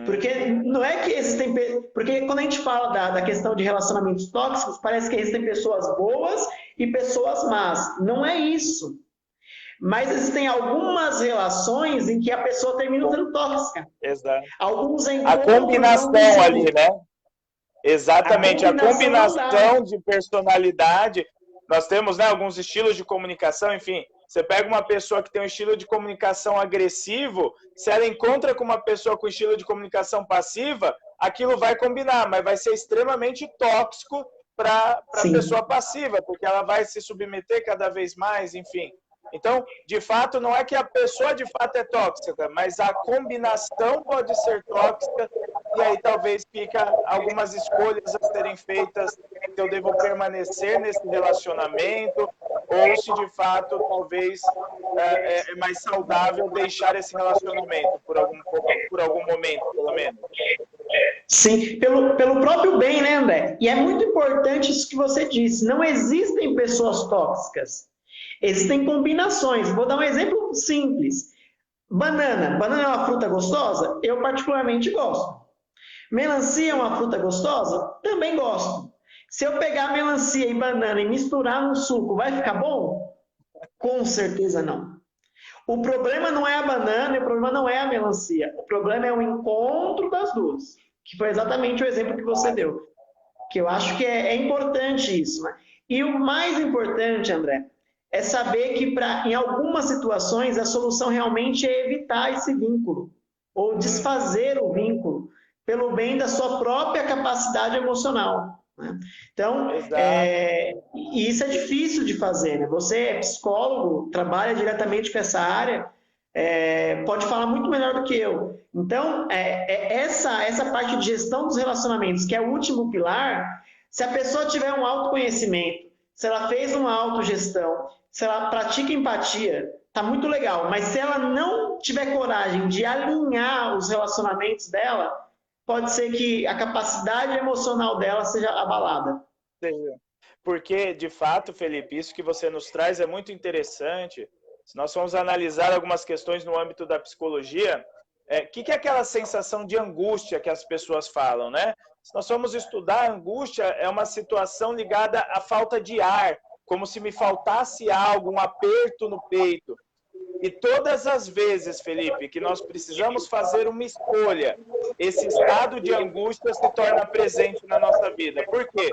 Porque não é que existem... Porque quando a gente fala da questão de relacionamentos tóxicos, parece que existem pessoas boas e pessoas más. Não é isso. Mas existem algumas relações em que a pessoa termina sendo tóxica. Exato. A combinação ali, né? Exatamente, a combinação de personalidade. Nós temos, né, alguns estilos de comunicação, enfim. Você pega uma pessoa que tem um estilo de comunicação agressivo, se ela encontra com uma pessoa com estilo de comunicação passiva, aquilo vai combinar, mas vai ser extremamente tóxico para a pessoa passiva, porque ela vai se submeter cada vez mais, enfim. Então, de fato, não é que a pessoa de fato é tóxica, mas a combinação pode ser tóxica e aí talvez fica algumas escolhas a serem feitas, se eu devo permanecer nesse relacionamento ou se de fato talvez é mais saudável deixar esse relacionamento por algum momento, pelo menos. Sim, pelo próprio bem, né, André? E é muito importante isso que você disse. Não existem pessoas tóxicas. Existem combinações. Vou dar um exemplo simples. Banana. Banana é uma fruta gostosa? Eu particularmente gosto. Melancia é uma fruta gostosa? Também gosto. Se eu pegar melancia e banana e misturar no suco, vai ficar bom? Com certeza não. O problema não é a banana, o problema não é a melancia. O problema é o encontro das duas, que foi exatamente o exemplo que você deu. Que eu acho que é importante isso. Né? E o mais importante, André, é saber que em algumas situações a solução realmente é evitar esse vínculo, ou desfazer o vínculo, pelo bem da sua própria capacidade emocional. Né? Então, e isso é difícil de fazer. Né? Você é psicólogo, trabalha diretamente com essa área, pode falar muito melhor do que eu. Então, essa parte de gestão dos relacionamentos, que é o último pilar, se a pessoa tiver um autoconhecimento, se ela fez uma autogestão, se ela pratica empatia, tá muito legal. Mas se ela não tiver coragem de alinhar os relacionamentos dela, pode ser que a capacidade emocional dela seja abalada. Porque, de fato, Felipe, isso que você nos traz é muito interessante. Se nós formos analisar algumas questões no âmbito da psicologia, o que é aquela sensação de angústia que as pessoas falam, né? Se nós formos estudar, a angústia é uma situação ligada à falta de ar, como se me faltasse algo, um aperto no peito. E todas as vezes, Felipe, que nós precisamos fazer uma escolha, esse estado de angústia se torna presente na nossa vida. Por quê?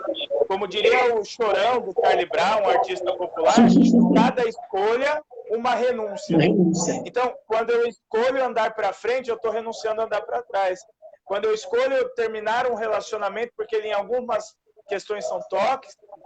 Como diria o Chorão do Charlie Brown, um artista popular, cada escolha, uma renúncia. Então, quando eu escolho andar para frente, eu estou renunciando a andar para trás. Quando eu escolho terminar um relacionamento, porque ele, em algumas questões são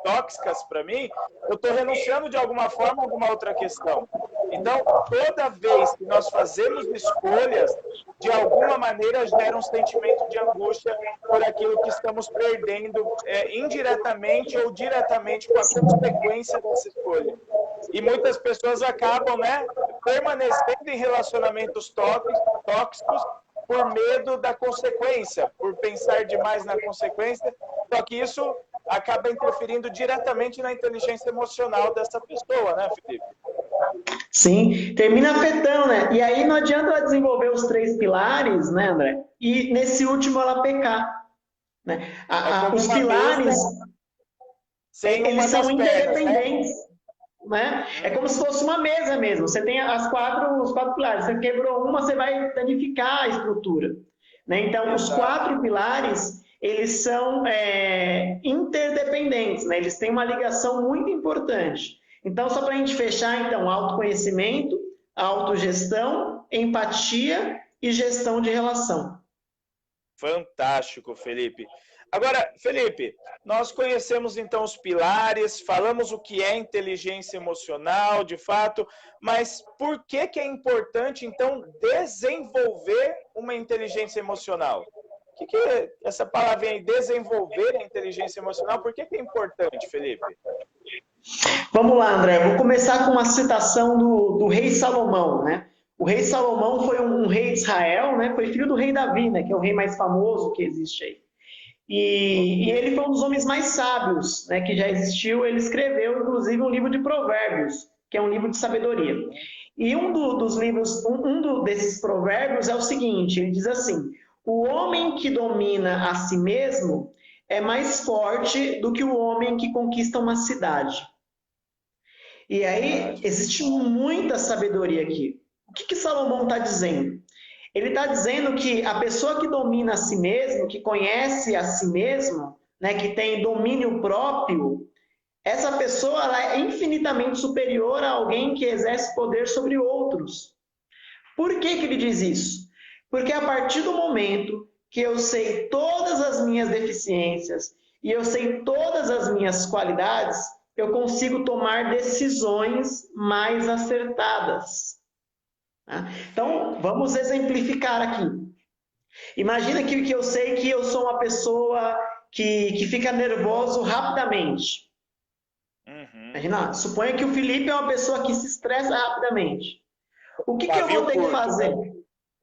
tóxicas para mim, eu estou renunciando de alguma forma a alguma outra questão. Então, toda vez que nós fazemos escolhas, de alguma maneira gera um sentimento de angústia por aquilo que estamos perdendo, indiretamente ou diretamente com a consequência dessa escolha. E muitas pessoas acabam, né, permanecendo em relacionamentos tóxicos por medo da consequência, por pensar demais na consequência, só que isso acaba interferindo diretamente na inteligência emocional dessa pessoa, né, Felipe? Sim, termina afetando, né? E aí não adianta ela desenvolver os 3 pilares, né, André? E nesse último ela pecar. Né? Os pilares, eles são interdependentes. Né? É como se fosse uma mesa mesmo. Você tem os 4 pilares. Você quebrou uma, você vai danificar a estrutura. Né? Então, os 4 pilares, eles são interdependentes. Né? Eles têm uma ligação muito importante. Então, só para a gente fechar, então, autoconhecimento, autogestão, empatia e gestão de relação. Fantástico, Felipe. Agora, Felipe, nós conhecemos então os pilares, falamos o que é inteligência emocional, de fato, mas por que é importante, então, desenvolver uma inteligência emocional? O que é essa palavra aí, desenvolver a inteligência emocional, por que é importante, Felipe? Vamos lá, André. Vou começar com uma citação do rei Salomão, né? O rei Salomão foi um rei de Israel, né? Foi filho do rei Davi, né? Que é o rei mais famoso que existe aí. E ele foi um dos homens mais sábios, né, que já existiu. Ele escreveu, inclusive, um livro de provérbios, que é um livro de sabedoria. E dos livros, desses provérbios é o seguinte, ele diz assim: o homem que domina a si mesmo é mais forte do que o homem que conquista uma cidade. E aí, existe muita sabedoria aqui. O que Salomão está dizendo? Ele está dizendo que a pessoa que domina a si mesmo, que conhece a si mesmo, né, que tem domínio próprio, essa pessoa ela é infinitamente superior a alguém que exerce poder sobre outros. Por que ele diz isso? Porque a partir do momento que eu sei todas as minhas deficiências e eu sei todas as minhas qualidades, eu consigo tomar decisões mais acertadas. Então, vamos exemplificar aqui. Imagina que eu sei que eu sou uma pessoa que fica nervoso rapidamente. Imagina, suponha que o Felipe é uma pessoa que se estressa rapidamente. O que eu vou ter que fazer?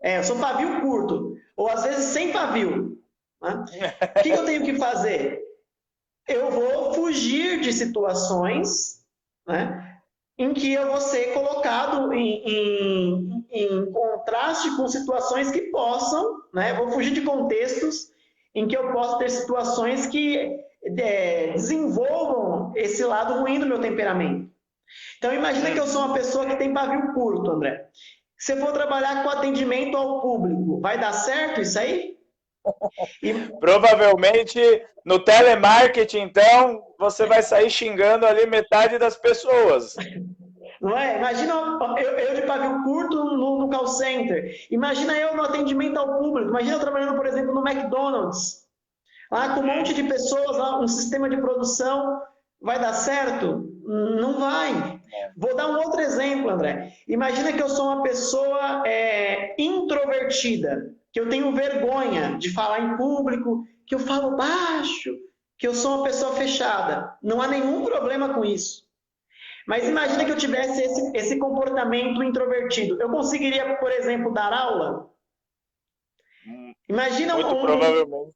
Eu sou pavio curto, ou às vezes sem pavio. Né? O que eu tenho que fazer? Eu vou fugir de situações, né, em que eu vou ser colocado em contraste com situações que possam, né, vou fugir de contextos em que eu posso ter situações que desenvolvam esse lado ruim do meu temperamento. Então, imagina que eu sou uma pessoa que tem pavio curto, André. Se eu for trabalhar com atendimento ao público, vai dar certo isso aí? Provavelmente no telemarketing, então, você vai sair xingando ali metade das pessoas. Não é? Imagina eu de pavio curto no call center. Imagina eu no atendimento ao público. Imagina eu trabalhando, por exemplo, no McDonald's. Lá com um monte de pessoas, lá, um sistema de produção. Vai dar certo? Não vai. Vou dar um outro exemplo, André. Imagina que eu sou uma pessoa introvertida, que eu tenho vergonha de falar em público, que eu falo baixo, que eu sou uma pessoa fechada. Não há nenhum problema com isso. Mas imagina que eu tivesse esse comportamento introvertido. Eu conseguiria, por exemplo, dar aula? Imagina muito provavelmente.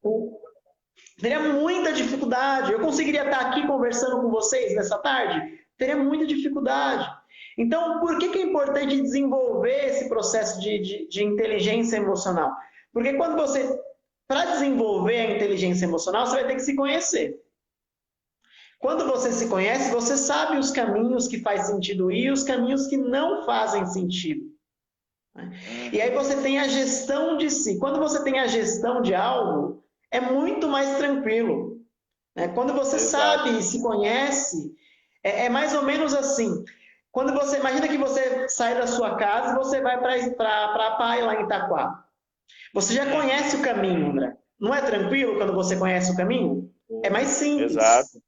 Teria muita dificuldade. Eu conseguiria estar aqui conversando com vocês nessa tarde? Teria muita dificuldade. Então, por que é importante desenvolver esse processo de inteligência emocional? Porque para desenvolver a inteligência emocional, você vai ter que se conhecer. Quando você se conhece, você sabe os caminhos que faz sentido ir e os caminhos que não fazem sentido. E aí você tem a gestão de si. Quando você tem a gestão de algo, é muito mais tranquilo. Quando você sabe e se conhece, é mais ou menos assim. Quando você imagina que você sai da sua casa e você vai para a praia lá em Itaquá. Você já conhece o caminho, André. Não é tranquilo quando você conhece o caminho? É mais simples. Exato.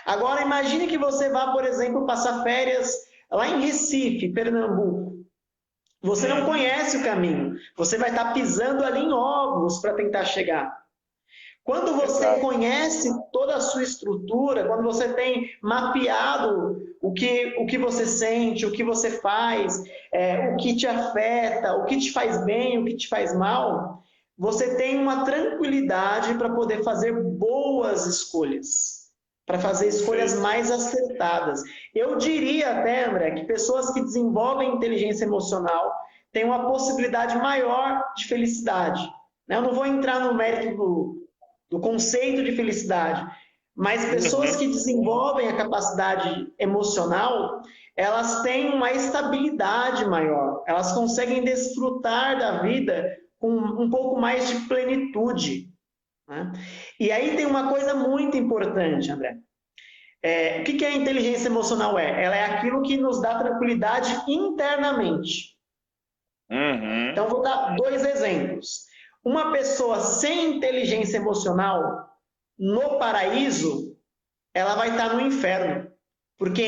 Agora, imagine que você vá, por exemplo, passar férias lá em Recife, Pernambuco. Você não conhece o caminho. Você vai estar pisando ali em ovos para tentar chegar. Quando você conhece toda a sua estrutura, quando você tem mapeado o que você sente, o que você faz, o que te afeta, o que te faz bem, o que te faz mal, você tem uma tranquilidade para poder fazer boas escolhas. Para fazer escolhas mais acertadas. Eu diria até, André, que pessoas que desenvolvem inteligência emocional têm uma possibilidade maior de felicidade. Eu não vou entrar no mérito do conceito de felicidade, mas pessoas que desenvolvem a capacidade emocional, elas têm uma estabilidade maior, elas conseguem desfrutar da vida com um pouco mais de plenitude. E aí tem uma coisa muito importante, André. O que a inteligência emocional é? Ela é aquilo que nos dá tranquilidade internamente. Então, vou dar 2 exemplos. Uma pessoa sem inteligência emocional, no paraíso, ela vai estar no inferno. Porque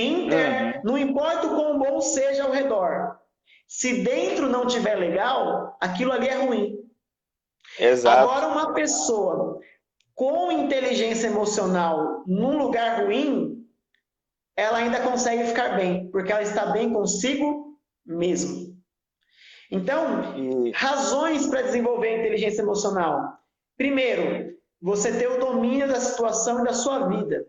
não importa o quão bom seja ao redor, se dentro não estiver legal, aquilo ali é ruim. Exato. Agora, uma pessoa com inteligência emocional num lugar ruim, ela ainda consegue ficar bem, porque ela está bem consigo mesmo. Então, razões para desenvolver a inteligência emocional. Primeiro, você ter o domínio da situação e da sua vida.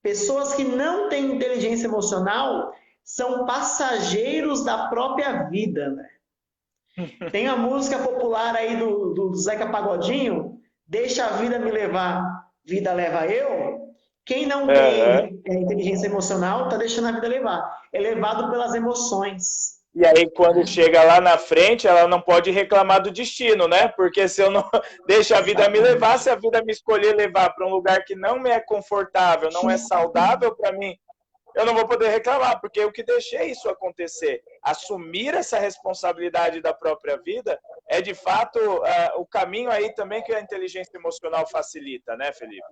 Pessoas que não têm inteligência emocional são passageiros da própria vida, né? Tem a música popular aí do Zeca Pagodinho, deixa a vida me levar, vida leva eu. Quem não tem inteligência emocional está deixando a vida levar. É levado pelas emoções. E aí, quando chega lá na frente, ela não pode reclamar do destino, né? Porque se eu não deixo a vida me levar, se a vida me escolher levar para um lugar que não me é confortável, não é saudável para mim, eu não vou poder reclamar, porque eu que deixei isso acontecer. Assumir essa responsabilidade da própria vida é, de fato, o caminho aí também que a inteligência emocional facilita, né, Felipe?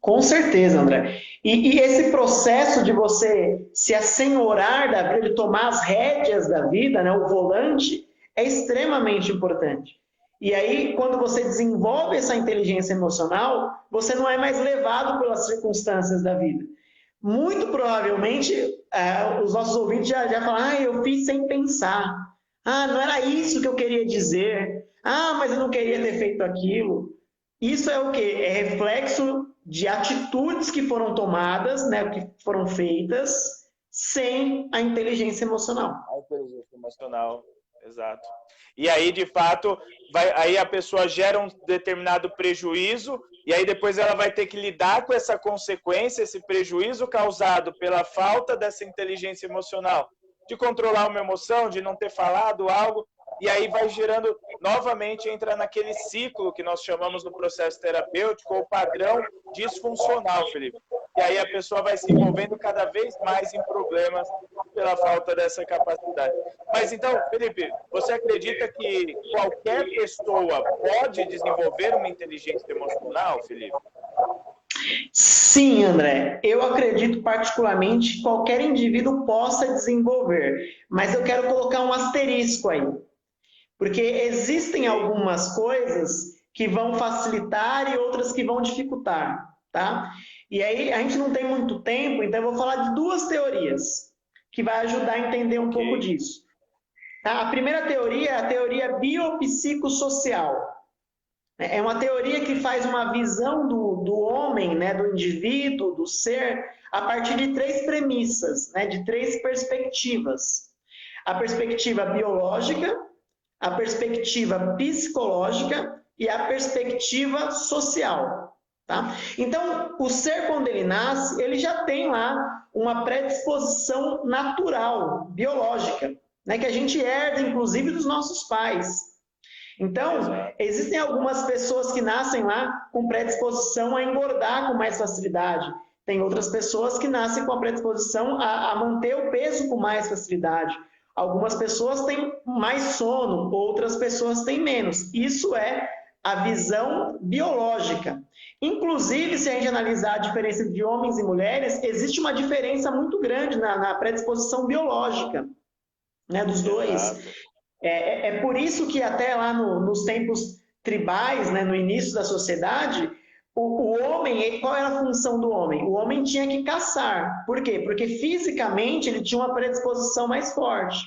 Com certeza, André. E esse processo de você se assenhorar da vida, de tomar as rédeas da vida, né, o volante, é extremamente importante. E aí, quando você desenvolve essa inteligência emocional, você não é mais levado pelas circunstâncias da vida. Muito provavelmente, os nossos ouvintes já falam, eu fiz sem pensar. Não era isso que eu queria dizer. Ah, mas eu não queria ter feito aquilo. Isso é o quê? É reflexo de atitudes que foram tomadas, né, que foram feitas, sem a inteligência emocional. A inteligência emocional, exato. E aí, de fato, aí a pessoa gera um determinado prejuízo, e aí depois ela vai ter que lidar com essa consequência, esse prejuízo causado pela falta dessa inteligência emocional, de controlar uma emoção, de não ter falado algo, e aí vai gerando, novamente, entra naquele ciclo que nós chamamos no processo terapêutico, o padrão disfuncional, Felipe. E aí a pessoa vai se envolvendo cada vez mais em problemas pela falta dessa capacidade. Mas então, Felipe, você acredita que qualquer pessoa pode desenvolver uma inteligência emocional, Felipe? Sim, André, eu acredito particularmente que qualquer indivíduo possa desenvolver, mas eu quero colocar um asterisco aí, porque existem algumas coisas que vão facilitar e outras que vão dificultar, tá? E aí a gente não tem muito tempo, então eu vou falar de duas teorias que vai ajudar a entender um pouco disso. Tá? A primeira teoria é a teoria biopsicossocial. É uma teoria que faz uma visão do homem, né, do indivíduo, do ser, a partir de três premissas, né, de três perspectivas. A perspectiva biológica, a perspectiva psicológica e a perspectiva social. Tá? Então, o ser, quando ele nasce, ele já tem lá uma predisposição natural, biológica, né, que a gente herda, inclusive, dos nossos pais. Então, existem algumas pessoas que nascem lá com predisposição a engordar com mais facilidade. Tem outras pessoas que nascem com a predisposição a manter o peso com mais facilidade. Algumas pessoas têm mais sono, outras pessoas têm menos. Isso é a visão biológica. Inclusive, se a gente analisar a diferença de homens e mulheres, existe uma diferença muito grande na predisposição biológica, né, dos dois. É por isso que até lá nos tempos tribais, né, no início da sociedade, o homem, qual era a função do homem? O homem tinha que caçar. Por quê? Porque fisicamente ele tinha uma predisposição mais forte.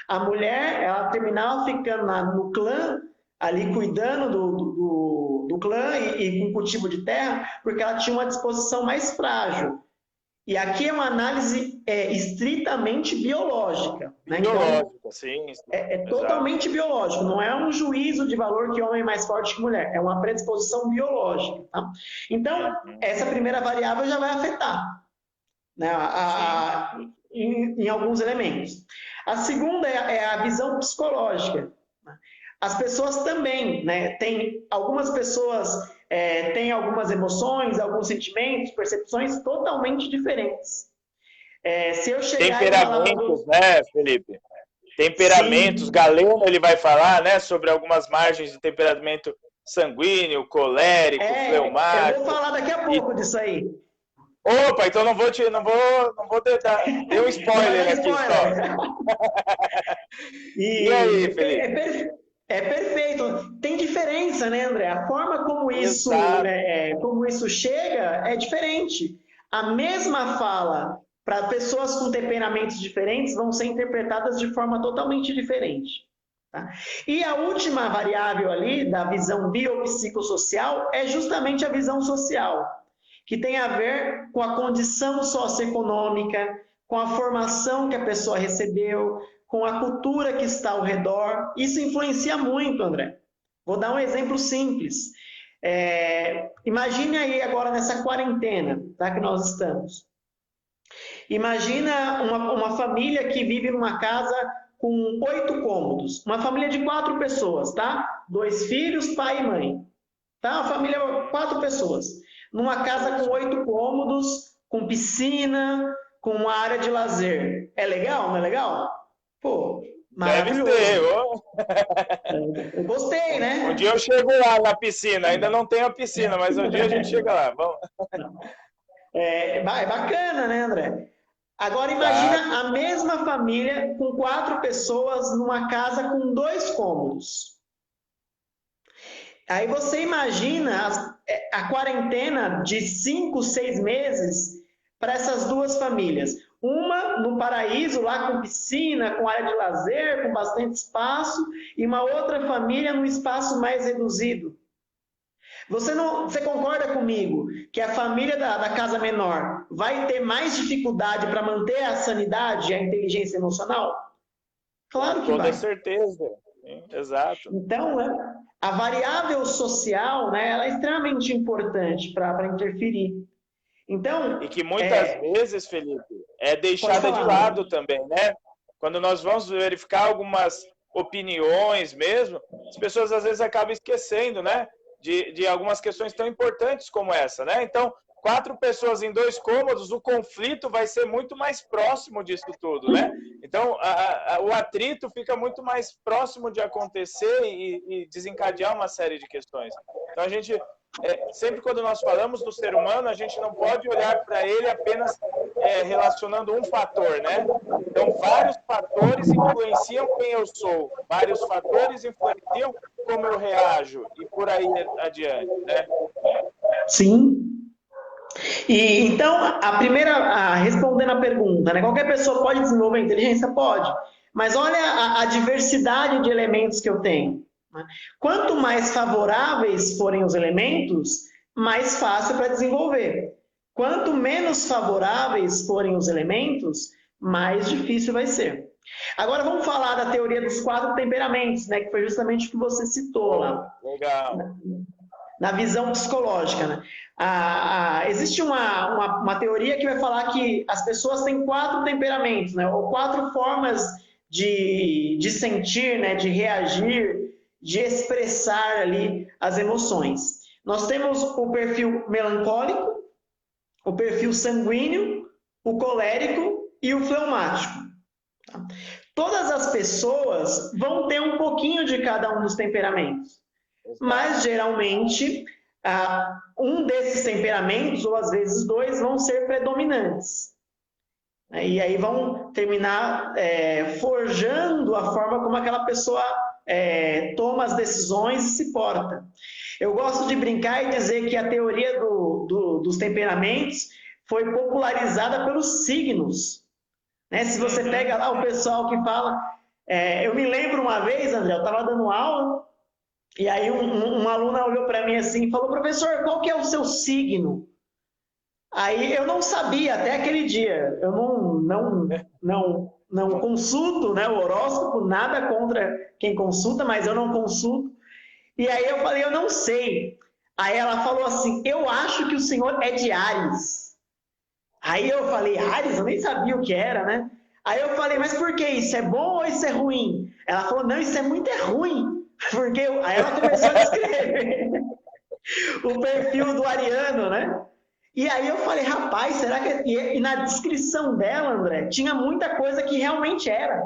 A mulher, ela terminava ficando no clã, ali cuidando do clã e com cultivo de terra, porque ela tinha uma disposição mais frágil. E aqui é uma análise estritamente biológica. Né? Biológica, então, sim. É totalmente biológico, não é um juízo de valor que homem é mais forte que mulher, é uma predisposição biológica. Tá? Então, essa primeira variável já vai afetar, né, em alguns elementos. A segunda é a visão psicológica. As pessoas também, né, tem algumas pessoas têm algumas emoções, alguns sentimentos, percepções totalmente diferentes. Se eu chegar temperamentos, né, Felipe? Temperamentos, sim. Galeno ele vai falar, né, sobre algumas margens de temperamento sanguíneo, colérico, fleumático. Eu vou falar daqui a pouco disso aí. Opa, então não vou dar, deu um spoiler aqui só. E aí, Felipe? É perfeito. Tem diferença, né, André? A forma como isso chega é diferente. A mesma fala para pessoas com temperamentos diferentes vão ser interpretadas de forma totalmente diferente. Tá? E a última variável ali da visão biopsicossocial é justamente a visão social, que tem a ver com a condição socioeconômica, com a formação que a pessoa recebeu, com a cultura que está ao redor. Isso influencia muito, André. Vou dar um exemplo simples. Imagine aí agora nessa quarentena, tá, que nós estamos. Imagina uma família que vive numa casa com 8 cômodos. Uma família de 4 pessoas, tá? 2 filhos, pai e mãe. Tá? Uma família, 4 pessoas. Numa casa com 8 cômodos, com piscina, com uma área de lazer. É legal, não é legal? Pô, maravilhoso. Deve ser, eu gostei, né? Um dia eu chego lá na piscina. Ainda não tenho a piscina, mas um dia a gente chega lá. Vamos. É bacana, né, André? Agora imagina a mesma família com 4 pessoas numa casa com 2 cômodos. Aí você imagina a quarentena de 5, 6 meses para essas duas famílias. Uma no paraíso, lá com piscina, com área de lazer, com bastante espaço, e uma outra família num espaço mais reduzido. Você concorda comigo que a família da casa menor vai ter mais dificuldade para manter a sanidade e a inteligência emocional? Claro que Com toda vai. certeza. Sim, exato. Então, né, a variável social, né, ela é extremamente importante para interferir. Então, E que muitas vezes, Felipe, é pode deixada de falar, lado André. também, né? Quando nós vamos verificar algumas opiniões mesmo, as pessoas às vezes acabam esquecendo, né? De algumas questões tão importantes como essa, né? Então, 4 pessoas em 2 cômodos, o conflito vai ser muito mais próximo disso tudo, né? Então, o atrito fica muito mais próximo de acontecer e desencadear uma série de questões. Então, a gente sempre quando nós falamos do ser humano, a gente não pode olhar para ele apenas relacionando um fator, né? Então, vários fatores influenciam quem eu sou, vários fatores influenciam como eu reajo e por aí adiante, né? Sim. E então, respondendo a pergunta, né? Qualquer pessoa pode desenvolver inteligência? Pode. Mas olha a diversidade de elementos que eu tenho. Né? Quanto mais favoráveis forem os elementos, mais fácil para desenvolver. Quanto menos favoráveis forem os elementos, mais difícil vai ser. Agora vamos falar da teoria dos 4 temperamentos, né? Que foi justamente o que você citou lá. Legal. Na visão psicológica, né? Existe uma teoria que vai falar que as pessoas têm 4 temperamentos, né? Ou 4 formas de sentir, né? De reagir, de expressar ali as emoções. Nós temos o perfil melancólico, o perfil sanguíneo, o colérico e o fleumático. Tá? Todas as pessoas vão ter um pouquinho de cada um dos temperamentos. Mas, geralmente, um desses temperamentos, ou às vezes 2, vão ser predominantes. E aí vão terminar forjando a forma como aquela pessoa toma as decisões e se porta. Eu gosto de brincar e dizer que a teoria dos temperamentos foi popularizada pelos signos. Né? Se você pega lá o pessoal que fala... eu me lembro uma vez, André, eu estava dando aula... E aí uma aluna olhou para mim assim e falou, professor, qual que é o seu signo? Aí eu não sabia até aquele dia. Eu não consulto, né, o horóscopo, nada contra quem consulta, mas eu não consulto. E aí eu falei, eu não sei. Aí ela falou assim, eu acho que o senhor é de Áries. Aí eu falei, Áries? Eu nem sabia o que era, né? Aí eu falei, mas por que isso? É bom ou isso é ruim? Ela falou, não, isso é muito ruim. Porque aí ela começou a descrever o perfil do ariano, né? E aí eu falei, rapaz, será que... E na descrição dela, André, tinha muita coisa que realmente era.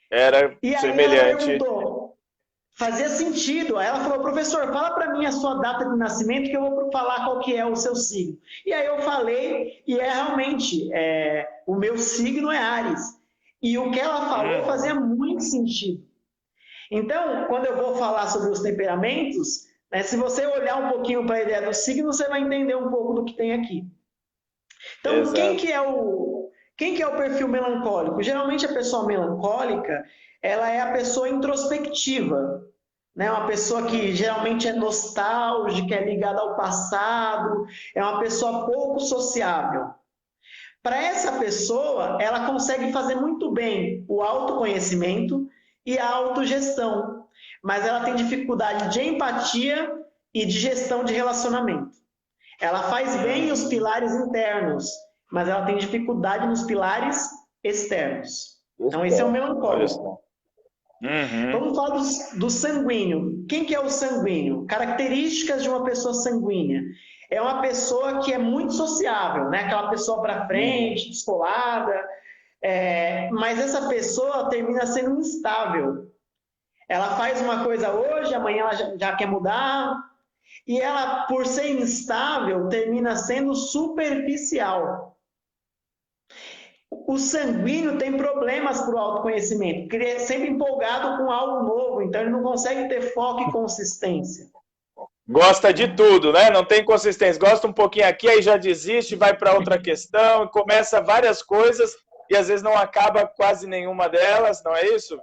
Era E aí ela semelhante. perguntou, fazia sentido. Aí ela falou, professor, fala para mim a sua data de nascimento que eu vou falar qual que é o seu signo. E aí eu falei, e realmente, o meu signo é Áries. E o que ela falou fazia muito sentido. Então, quando eu vou falar sobre os temperamentos, né, se você olhar um pouquinho para a ideia do signo, você vai entender um pouco do que tem aqui. Então, quem que é o perfil melancólico? Geralmente a pessoa melancólica, ela é a pessoa introspectiva, né? Uma pessoa que geralmente é nostálgica, é ligada ao passado, é uma pessoa pouco sociável. Para essa pessoa, ela consegue fazer muito bem o autoconhecimento e a autogestão, mas ela tem dificuldade de empatia e de gestão de relacionamento. Ela faz bem os pilares internos, mas ela tem dificuldade nos pilares externos. Então, esse é o melancólico. Vamos falar do sanguíneo. Quem que é o sanguíneo? Características de uma pessoa sanguínea. É uma pessoa que é muito sociável, né? Aquela pessoa para frente, descolada, mas essa pessoa termina sendo instável. Ela faz uma coisa hoje, amanhã ela já quer mudar, e ela, por ser instável, termina sendo superficial. O sanguíneo tem problemas para o autoconhecimento, porque ele é sempre empolgado com algo novo, então ele não consegue ter foco e consistência. Gosta de tudo, né? Não tem consistência. Gosta um pouquinho aqui, aí já desiste, vai para outra questão, começa várias coisas e às vezes não acaba quase nenhuma delas, não é isso?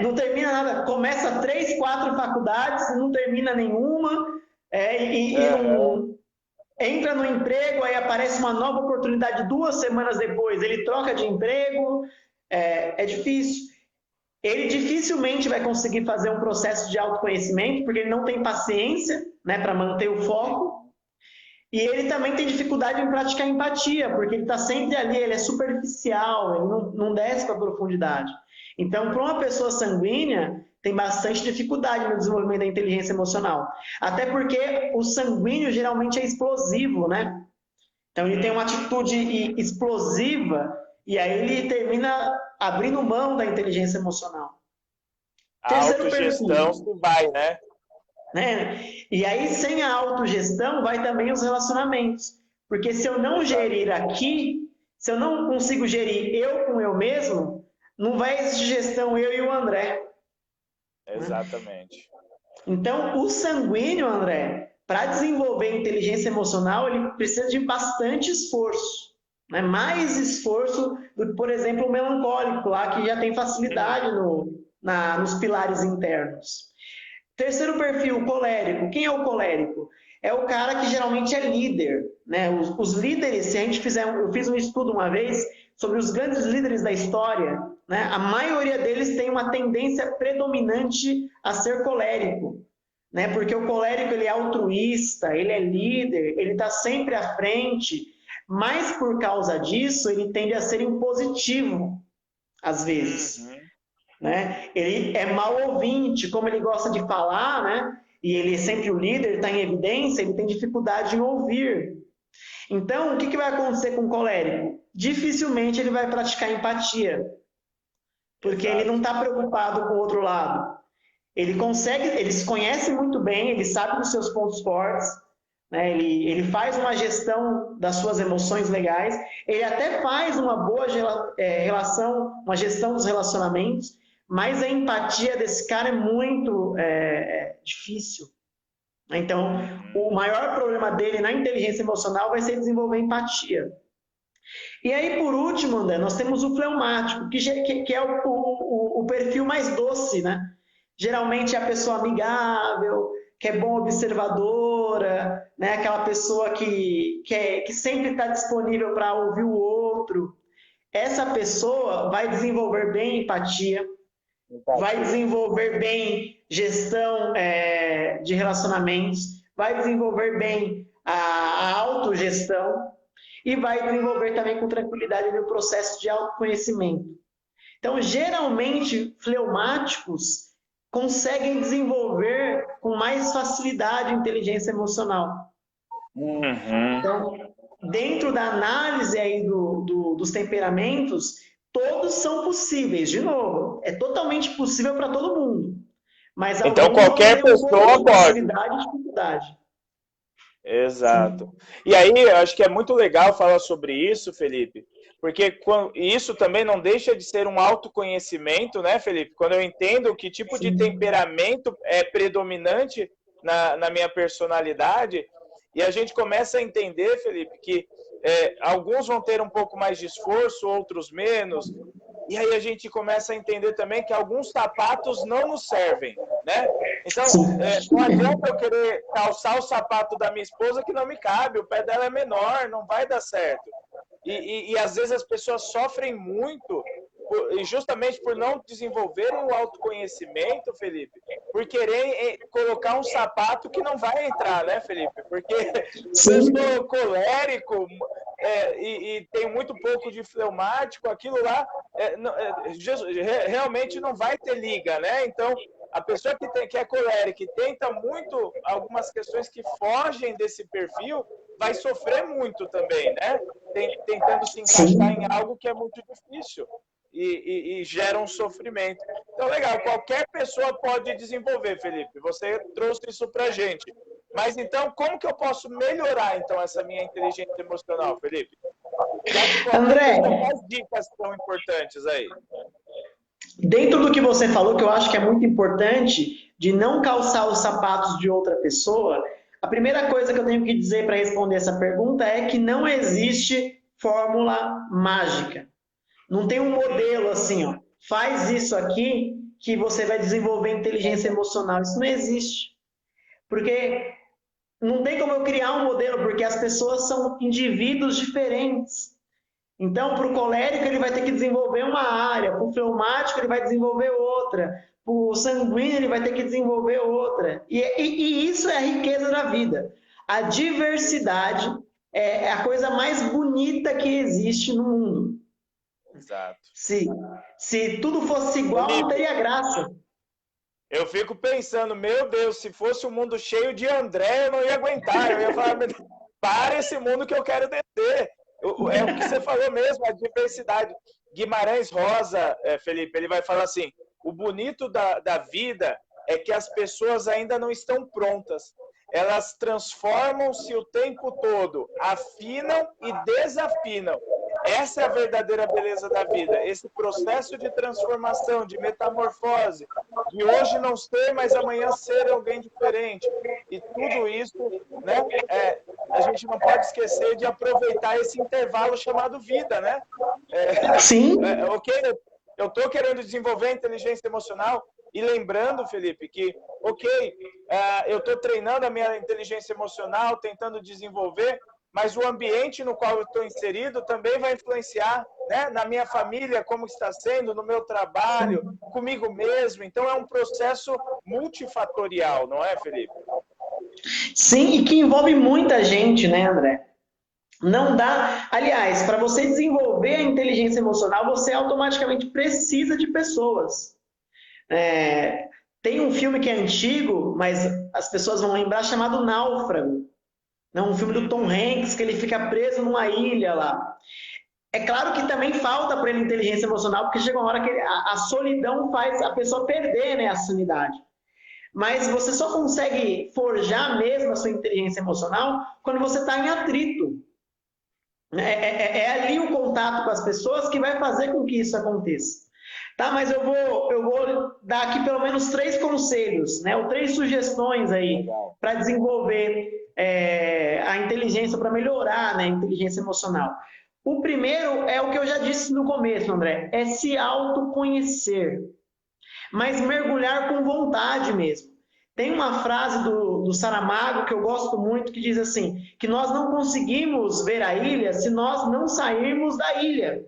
Não termina nada. Começa 3, 4 faculdades, não termina nenhuma, e não entra no emprego, aí aparece uma nova oportunidade 2 semanas depois, ele troca de emprego, é difícil. Ele dificilmente vai conseguir fazer um processo de autoconhecimento, porque ele não tem paciência, né, para manter o foco. E ele também tem dificuldade em praticar empatia, porque ele está sempre ali, ele é superficial, ele não desce para a profundidade. Então, para uma pessoa sanguínea, tem bastante dificuldade no desenvolvimento da inteligência emocional. Até porque o sanguíneo geralmente é explosivo, né? Então, ele tem uma atitude explosiva e aí ele termina abrindo mão da inteligência emocional. A autogestão se vai, né? E aí, sem a autogestão, vai também os relacionamentos. Porque se eu não gerir aqui, se eu não consigo gerir eu com eu mesmo, não vai existir gestão eu e o André. Exatamente. Então, o sanguíneo, André, para desenvolver inteligência emocional, ele precisa de bastante esforço. Né? Mais esforço do que, por exemplo, o melancólico, lá que já tem facilidade nos pilares internos. Terceiro perfil, o colérico. Quem é o colérico? É o cara que geralmente é líder. Né? Os líderes, se a gente fizer, eu fiz um estudo uma vez sobre os grandes líderes da história, né? A maioria deles tem uma tendência predominante a ser colérico. Né? Porque o colérico ele é altruísta, ele é líder, ele está sempre à frente, mas por causa disso ele tende a ser impositivo, às vezes. Né? Ele é mal ouvinte, como ele gosta de falar, né? E ele é sempre o líder, está em evidência, ele tem dificuldade em ouvir. Então, o que vai acontecer com o colérico? Dificilmente ele vai praticar empatia, porque ele não está preocupado com o outro lado. Ele se conhece muito bem, ele sabe dos seus pontos fortes, né? Ele faz uma gestão das suas emoções legais, ele até faz uma boa relação, uma gestão dos relacionamentos, mas a empatia desse cara é muito difícil. Então, o maior problema dele na inteligência emocional vai ser desenvolver empatia. E aí, por último, André, nós temos o fleumático, que é o perfil mais doce, né? Geralmente é a pessoa amigável, que é boa observadora, né? Aquela pessoa que sempre está disponível para ouvir o outro. Essa pessoa vai desenvolver bem empatia, vai desenvolver bem gestão de relacionamentos, vai desenvolver bem a autogestão e vai desenvolver também com tranquilidade o processo de autoconhecimento. Então, geralmente, fleumáticos conseguem desenvolver com mais facilidade a inteligência emocional. Então, dentro da análise aí dos temperamentos, todos são possíveis. De novo, é totalmente possível para todo mundo. Mas então, qualquer pessoa pode. Dificuldade. Exato. Sim. E aí, eu acho que é muito legal falar sobre isso, Felipe, porque isso também não deixa de ser um autoconhecimento, né, Felipe? Quando eu entendo que tipo de temperamento é predominante na minha personalidade, e a gente começa a entender, Felipe, que alguns vão ter um pouco mais de esforço, outros menos, e aí a gente começa a entender também que alguns sapatos não nos servem, né? Então, não adianta eu querer calçar o sapato da minha esposa que não me cabe, o pé dela é menor, não vai dar certo. E às vezes as pessoas sofrem muito justamente por não desenvolverem o autoconhecimento, Felipe, por querer colocar um sapato que não vai entrar, né, Felipe? Porque se eu sou colérico e tenho muito pouco de fleumático, aquilo lá realmente não vai ter liga, né? Então, a pessoa que é colérica e tenta muito algumas questões que fogem desse perfil, vai sofrer muito também, né? Tentando se encaixar em algo que é muito difícil e gera um sofrimento. Então, legal, qualquer pessoa pode desenvolver, Felipe. Você trouxe isso pra gente. Mas, então, como que eu posso melhorar, então, essa minha inteligência emocional, Felipe? André, quais dicas são importantes aí? Dentro do que você falou, que eu acho que é muito importante, de não calçar os sapatos de outra pessoa, a primeira coisa que eu tenho que dizer para responder essa pergunta é que não existe fórmula mágica. Não tem um modelo assim, ó, faz isso aqui que você vai desenvolver inteligência emocional. Isso não existe. Porque não tem como eu criar um modelo, porque as pessoas são indivíduos diferentes. Então, para o colérico, ele vai ter que desenvolver uma área, para o fleumático, ele vai desenvolver outra, para o sanguíneo, ele vai ter que desenvolver outra. E isso é a riqueza da vida. A diversidade é a coisa mais bonita que existe no mundo. Exato. Se tudo fosse igual, não teria graça. Eu fico pensando, meu Deus, se fosse um mundo cheio de André, eu não ia aguentar. Eu ia falar, para esse mundo que eu quero descer. É o que você falou mesmo, a diversidade. Guimarães Rosa, Felipe, ele vai falar assim, o bonito da vida é que as pessoas ainda não estão prontas. Elas transformam-se o tempo todo, afinam e desafinam. Essa é a verdadeira beleza da vida, esse processo de transformação, de metamorfose, de hoje não ser, mas amanhã ser alguém diferente. E tudo isso, né, a gente não pode esquecer de aproveitar esse intervalo chamado vida, né? Sim. Ok, eu estou querendo desenvolver a inteligência emocional e lembrando, Felipe, que, ok, eu estou treinando a minha inteligência emocional, tentando desenvolver, mas o ambiente no qual eu estou inserido também vai influenciar, né, na minha família, como está sendo, no meu trabalho, comigo mesmo. Então, é um processo multifatorial, não é, Felipe? Sim, e que envolve muita gente, né, André? Não dá. Aliás, para você desenvolver a inteligência emocional, você automaticamente precisa de pessoas. Tem um filme que é antigo, mas as pessoas vão lembrar, chamado Náufrago. Um filme do Tom Hanks, que ele fica preso numa ilha lá. É claro que também falta para ele inteligência emocional, porque chega uma hora que a solidão faz a pessoa perder, né, a sanidade. Mas você só consegue forjar mesmo a sua inteligência emocional quando você está em atrito. É ali o contato com as pessoas que vai fazer com que isso aconteça. Tá, mas eu vou dar aqui pelo menos 3 conselhos, né, ou 3 sugestões aí para desenvolver a inteligência, para melhorar, né, a inteligência emocional. O primeiro é o que eu já disse no começo, André, é se autoconhecer, mas mergulhar com vontade mesmo. Tem uma frase do Saramago que eu gosto muito, que diz assim, que nós não conseguimos ver a ilha se nós não sairmos da ilha.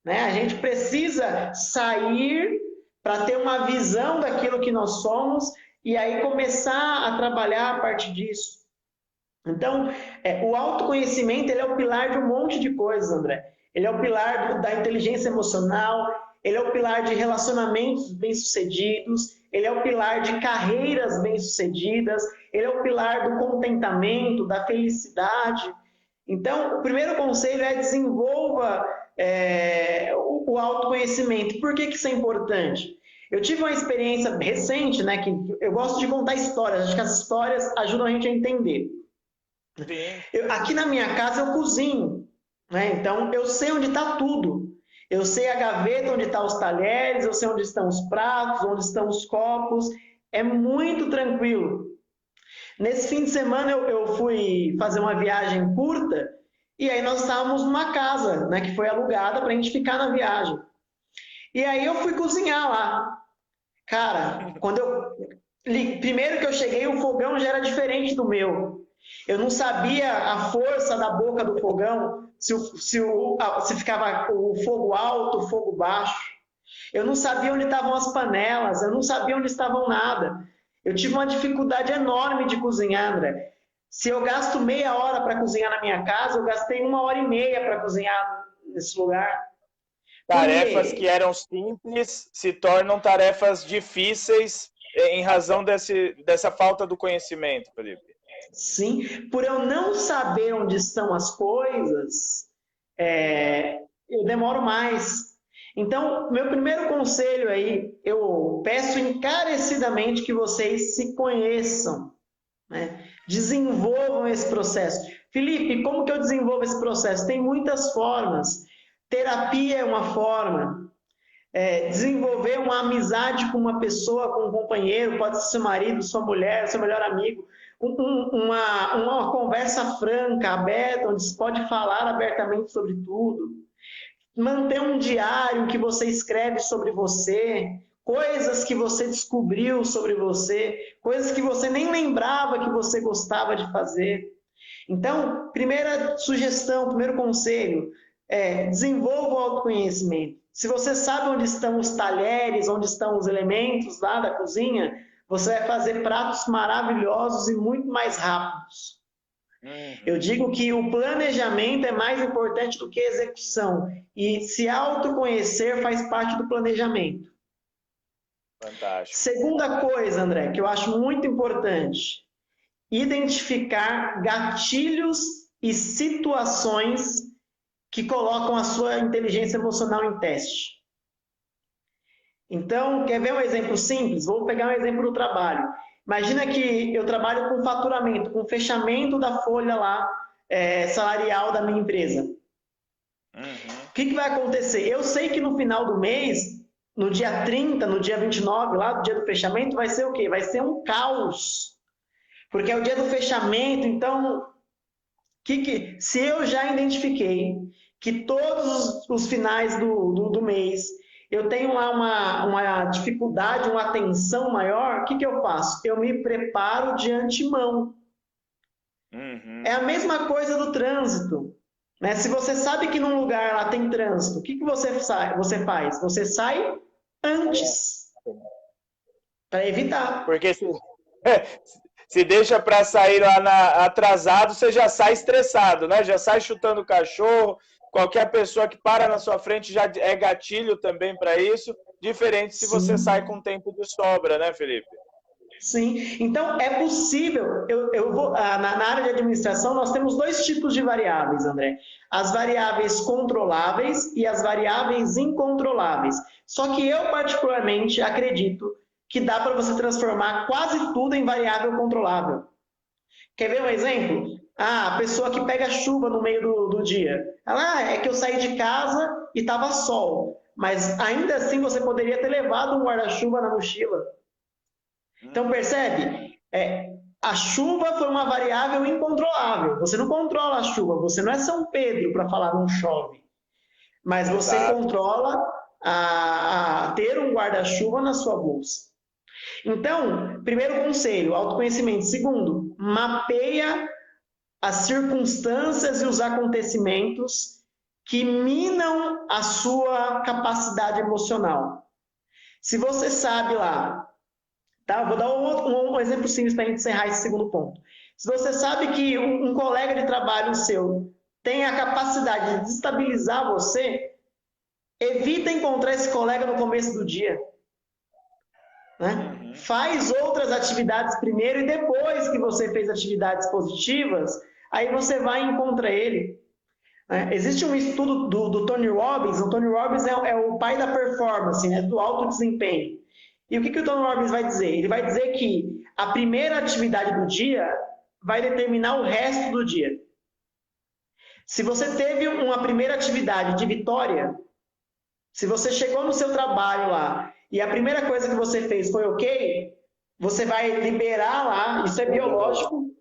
Né? A gente precisa sair para ter uma visão daquilo que nós somos e aí começar a trabalhar a partir disso. Então, o autoconhecimento ele é o pilar de um monte de coisas, André. Ele é o pilar da inteligência emocional, ele é o pilar de relacionamentos bem-sucedidos, ele é o pilar de carreiras bem-sucedidas, ele é o pilar do contentamento, da felicidade. Então, o primeiro conselho é desenvolva o autoconhecimento. Por que isso é importante? Eu tive uma experiência recente, né, que eu gosto de contar histórias, acho que as histórias ajudam a gente a entender. Aqui na minha casa eu cozinho, né? Então eu sei onde está tudo. Eu sei a gaveta onde estão os talheres, eu sei onde estão os pratos, onde estão os copos. É muito tranquilo. Nesse fim de semana eu fui fazer uma viagem curta e aí nós estávamos numa casa, né, que foi alugada para a gente ficar na viagem. E aí eu fui cozinhar lá. Cara, primeiro que eu cheguei, o fogão já era diferente do meu. Eu não sabia a força da boca do fogão, se ficava o fogo alto, o fogo baixo. Eu não sabia onde estavam as panelas, eu não sabia onde estavam nada. Eu tive uma dificuldade enorme de cozinhar, André. Se eu gasto meia hora para cozinhar na minha casa, eu gastei 1h30 para cozinhar nesse lugar. Tarefas que eram simples se tornam tarefas difíceis em razão dessa falta do conhecimento, Felipe. Sim, por eu não saber onde estão as coisas, eu demoro mais. Então, meu primeiro conselho aí, eu peço encarecidamente que vocês se conheçam, né? Desenvolvam esse processo. Felipe, como que eu desenvolvo esse processo? Tem muitas formas. Terapia é uma forma. desenvolver uma amizade com uma pessoa, com um companheiro, pode ser seu marido, sua mulher, seu melhor amigo, uma conversa franca, aberta, onde se pode falar abertamente sobre tudo. Manter um diário que você escreve sobre você, coisas que você descobriu sobre você, coisas que você nem lembrava que você gostava de fazer. Então, primeira sugestão, primeiro conselho, desenvolva o autoconhecimento. Se você sabe onde estão os talheres, onde estão os elementos lá da cozinha, você vai fazer pratos maravilhosos e muito mais rápidos. Eu digo que o planejamento é mais importante do que a execução. E se autoconhecer faz parte do planejamento. Fantástico. Segunda coisa, André, que eu acho muito importante, identificar gatilhos e situações que colocam a sua inteligência emocional em teste. Então, quer ver um exemplo simples? Vou pegar um exemplo do trabalho. Imagina que eu trabalho com faturamento, com fechamento da folha lá, salarial da minha empresa. O que vai acontecer? Eu sei que no final do mês, no dia 30, no dia 29, lá do dia do fechamento, vai ser o quê? Vai ser um caos. Porque é o dia do fechamento, então, se eu já identifiquei que todos os finais do mês eu tenho lá uma dificuldade, uma tensão maior, o que eu faço? Eu me preparo de antemão. É a mesma coisa do trânsito. Né? Se você sabe que num lugar lá tem trânsito, o que você faz? Você sai antes. Para evitar. Porque se deixa para sair lá atrasado, você já sai estressado, né? Já sai chutando o cachorro. Qualquer pessoa que para na sua frente já é gatilho também para isso, diferente se você sai com tempo de sobra, né, Felipe? Sim, então é possível. Na área de administração, nós temos dois tipos de variáveis, André. As variáveis controláveis e as variáveis incontroláveis. Só que eu, particularmente, acredito que dá para você transformar quase tudo em variável controlável. Quer ver um exemplo? A pessoa que pega chuva no meio do dia. Ela, é que eu saí de casa e estava sol. Mas ainda assim você poderia ter levado um guarda-chuva na mochila. Então percebe? A chuva foi uma variável incontrolável. Você não controla a chuva. Você não é São Pedro para falar não chove. Mas você controla a ter um guarda-chuva na sua bolsa. Então, primeiro conselho, autoconhecimento. Segundo, mapeia as circunstâncias e os acontecimentos que minam a sua capacidade emocional. Se você sabe lá, tá? Vou dar um exemplo simples para a gente encerrar esse segundo ponto. Se você sabe que um colega de trabalho seu tem a capacidade de desestabilizar você, evita encontrar esse colega no começo do dia. Né? Faz outras atividades primeiro e depois que você fez atividades positivas, aí você vai e encontra ele. Existe um estudo do Tony Robbins. O Tony Robbins é o pai da performance, né? Do alto desempenho. E o que o Tony Robbins vai dizer? Ele vai dizer que a primeira atividade do dia vai determinar o resto do dia. Se você teve uma primeira atividade de vitória, se você chegou no seu trabalho lá e a primeira coisa que você fez foi ok, você vai liberar lá, isso é biológico,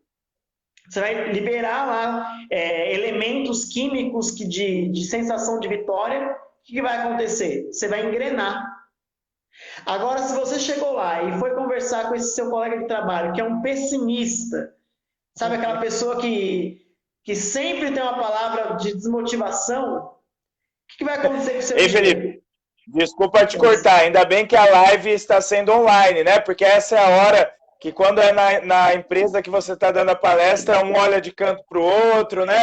você vai liberar lá elementos químicos de sensação de vitória. O que vai acontecer? Você vai engrenar. Agora, se você chegou lá e foi conversar com esse seu colega de trabalho, que é um pessimista, sabe aquela pessoa que sempre tem uma palavra de desmotivação, o que vai acontecer com o seu dia? Ei, Felipe, desculpa te cortar, ainda bem que a live está sendo online, né? Porque essa é a hora que quando é na empresa que você está dando a palestra, um olha de canto para o outro, né?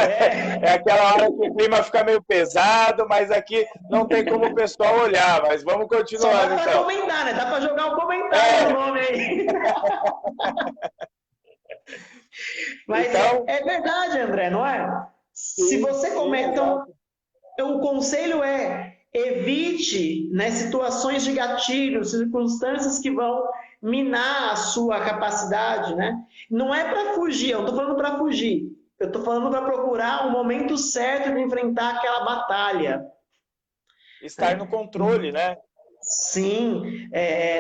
É aquela hora que o clima fica meio pesado, mas aqui não tem como o pessoal olhar, mas vamos continuar. Só dá para comentar, né? Dá para jogar um comentário no nome aí. Mas então, é verdade, André, não é? Se você comenta, o conselho evite, né, situações de gatilho, circunstâncias que vão minar a sua capacidade, né? Não é para fugir, eu não estou falando para fugir. Eu estou falando para procurar o momento certo de enfrentar aquela batalha. Estar no controle, né? Sim,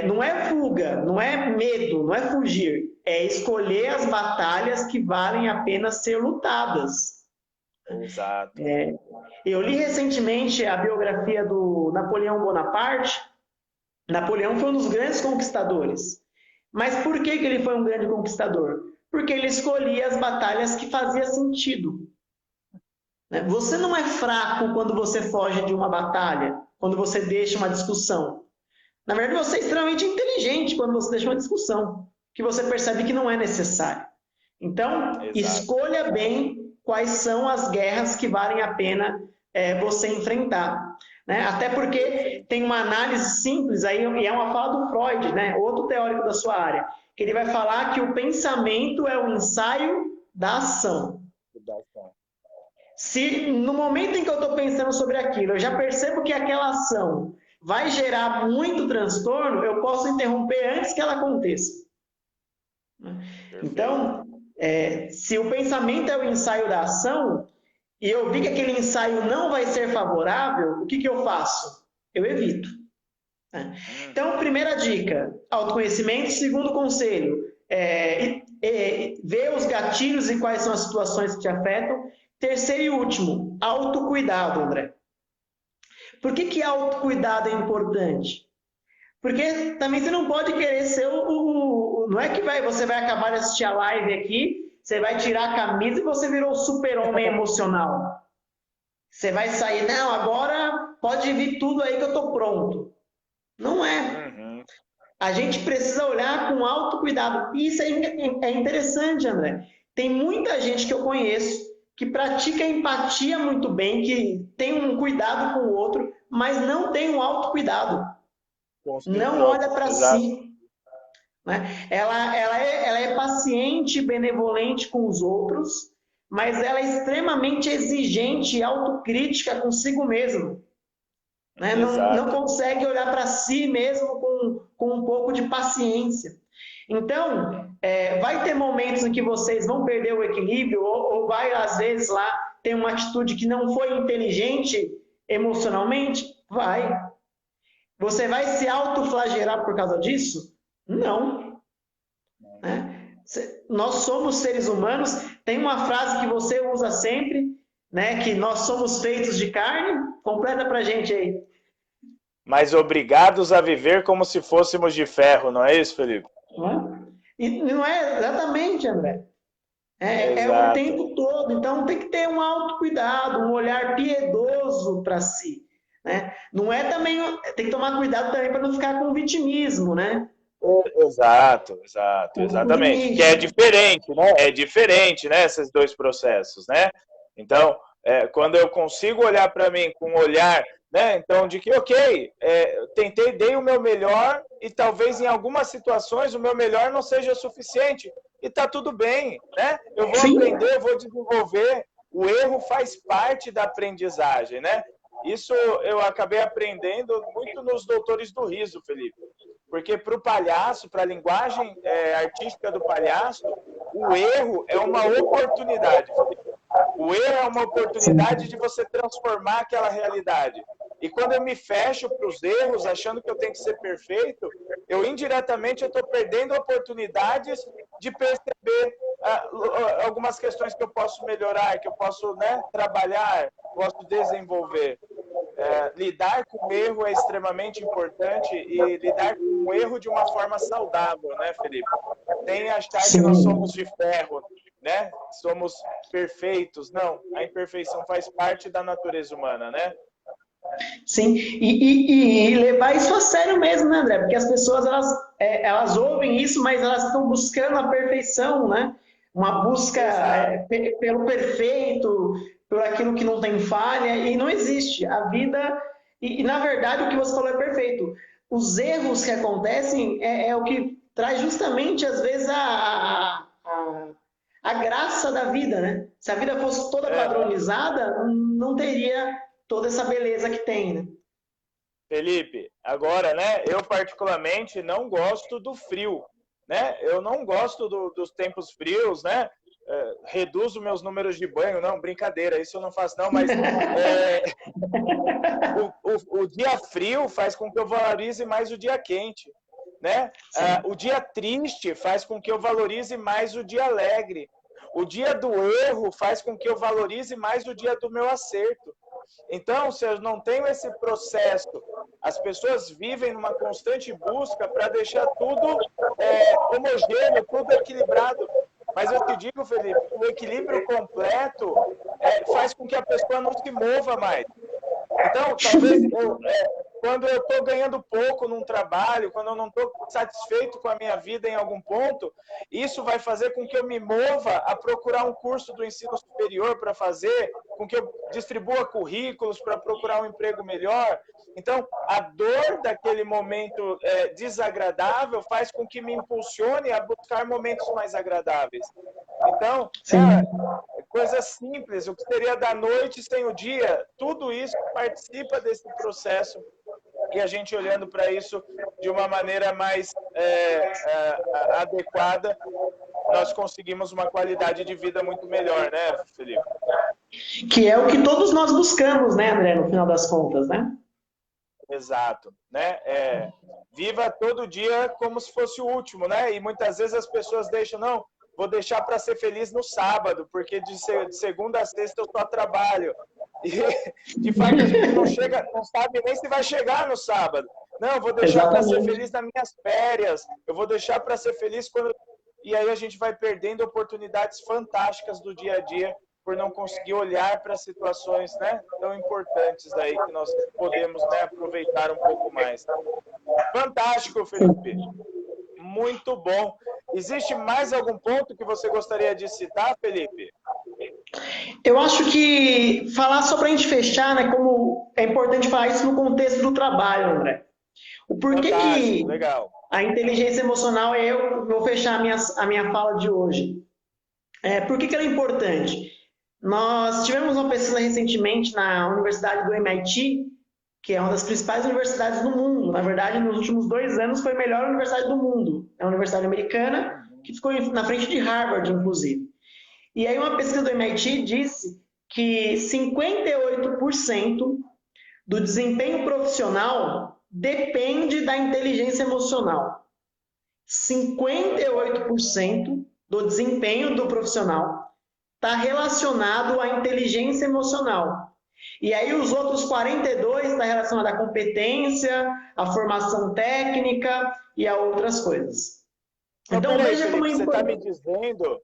não é fuga, não é medo, não é fugir, é escolher as batalhas que valem a pena ser lutadas. Exato. Eu li recentemente a biografia do Napoleão Bonaparte. Napoleão foi um dos grandes conquistadores. Mas por que ele foi um grande conquistador? Porque ele escolhia as batalhas que faziam sentido. Você não é fraco quando você foge de uma batalha, quando você deixa uma discussão. Na verdade, você é extremamente inteligente quando você deixa uma discussão, que você percebe que não é necessária. Então, Exato. escolha bem quais são as guerras que valem a pena você enfrentar. Né? Até porque tem uma análise simples, aí, e é uma fala do Freud, né? Outro teórico da sua área, que ele vai falar que o pensamento é o ensaio da ação. Se no momento em que eu estou pensando sobre aquilo, eu já percebo que aquela ação vai gerar muito transtorno, eu posso interromper antes que ela aconteça. Perfeito. Então, se o pensamento é o ensaio da ação, e eu vi que aquele ensaio não vai ser favorável, o que eu faço? Eu evito. Então, primeira dica, autoconhecimento. Segundo conselho, ver os gatilhos e quais são as situações que te afetam. Terceiro e último, autocuidado, André. Por que autocuidado é importante? Porque também você não pode querer ser não é que você vai acabar de assistir a live aqui, você vai tirar a camisa e você virou o super-homem emocional. Você vai sair, não, agora pode vir tudo aí que eu tô pronto. Não é. A gente precisa olhar com autocuidado. E isso é interessante, André. Tem muita gente que eu conheço que pratica empatia muito bem, que tem um cuidado com o outro, mas não tem um autocuidado. Não olha para si. Né? Ela é paciente e benevolente com os outros, mas ela é extremamente exigente e autocrítica consigo mesmo. Né? Não consegue olhar para si mesmo com um pouco de paciência. Então, vai ter momentos em que vocês vão perder o equilíbrio, ou vai, às vezes, lá ter uma atitude que não foi inteligente emocionalmente? Vai. Você vai se autoflagelar por causa disso? Não. Né? Nós somos seres humanos. Tem uma frase que você usa sempre, né? Que nós somos feitos de carne. Completa pra gente aí. Mas obrigados a viver como se fôssemos de ferro, não é isso, Felipe? E não é exatamente, André. É o tempo todo. Então tem que ter um autocuidado, um olhar piedoso para si. Né? Não é também. Tem que tomar cuidado também para não ficar com vitimismo, né? Exatamente. Que é diferente, né? É diferente, né? Esses dois processos, né? Então, quando eu consigo olhar para mim com um olhar, né? Então, de que, ok, tentei, dei o meu melhor e talvez em algumas situações o meu melhor não seja suficiente. E tá tudo bem, né? Eu vou aprender, eu vou desenvolver. O erro faz parte da aprendizagem, né? Isso eu acabei aprendendo muito nos Doutores do Riso, Felipe. Porque para o palhaço, para a linguagem artística do palhaço, o erro é uma oportunidade. O erro é uma oportunidade de você transformar aquela realidade. E quando eu me fecho para os erros, achando que eu tenho que ser perfeito, eu indiretamente estou perdendo oportunidades de perceber algumas questões que eu posso melhorar, que eu posso, né, trabalhar, posso desenvolver. Lidar com o erro é extremamente importante e lidar com o erro de uma forma saudável, né, Felipe? Sem achar que nós somos de ferro, né? Somos perfeitos. Não, a imperfeição faz parte da natureza humana, né? Sim, e levar isso a sério mesmo, né, André? Porque as pessoas, elas ouvem isso, mas elas estão buscando a perfeição, né? Uma busca pelo perfeito, por aquilo que não tem falha, e não existe. A vida, na verdade, o que você falou é perfeito. Os erros que acontecem é o que traz justamente, às vezes, a graça da vida, né? Se a vida fosse toda padronizada, não teria toda essa beleza que tem, né? Felipe, agora, né, eu particularmente não gosto do frio, né? Eu não gosto dos tempos frios, né? reduzo meus números de banho, não, brincadeira, isso eu não faço não, mas o dia frio faz com que eu valorize mais o dia quente, né? O dia triste faz com que eu valorize mais o dia alegre. O dia do erro faz com que eu valorize mais o dia do meu acerto. Então, se eu não tenho esse processo, as pessoas vivem numa constante busca para deixar tudo homogêneo, tudo equilibrado. Mas eu te digo, Felipe, o equilíbrio completo faz com que a pessoa não se mova mais. Então, talvez quando eu estou ganhando pouco num trabalho, quando eu não estou satisfeito com a minha vida em algum ponto, isso vai fazer com que eu me mova a procurar um curso do ensino superior para fazer, com que eu distribua currículos para procurar um emprego melhor. Então, a dor daquele momento desagradável faz com que me impulsione a buscar momentos mais agradáveis. Então, coisa simples, o que seria da noite sem o dia, tudo isso participa desse processo e a gente olhando para isso de uma maneira mais adequada, nós conseguimos uma qualidade de vida muito melhor, né, Felipe? Que é o que todos nós buscamos, né, André, no final das contas, né? Exato, né? Viva todo dia como se fosse o último, né? E muitas vezes as pessoas deixam, não, vou deixar para ser feliz no sábado, porque de segunda a sexta eu só trabalho. E, de fato, a gente não sabe nem se vai chegar no sábado. Não, eu vou deixar para ser feliz nas minhas férias, eu vou deixar para ser feliz quando... E aí a gente vai perdendo oportunidades fantásticas do dia a dia por não conseguir olhar para situações, né, tão importantes aí que nós podemos, né, aproveitar um pouco mais. Fantástico, Felipe. Muito bom. Existe mais algum ponto que você gostaria de citar, Felipe? Eu acho que falar só para a gente fechar, né, como é importante falar isso no contexto do trabalho, André. O porquê que legal. A inteligência emocional, eu vou fechar a minha fala de hoje. Por que ela é importante? Nós tivemos uma pesquisa recentemente na Universidade do MIT, que é uma das principais universidades do mundo. Na verdade, nos últimos 2 anos foi a melhor universidade do mundo. É uma universidade americana que ficou na frente de Harvard, inclusive. E aí uma pesquisa do MIT disse que 58% do desempenho profissional depende da inteligência emocional. 58% do desempenho do profissional está relacionado à inteligência emocional. E aí os outros 42% está relacionado à competência, à formação técnica e a outras coisas. Então veja como você está me dizendo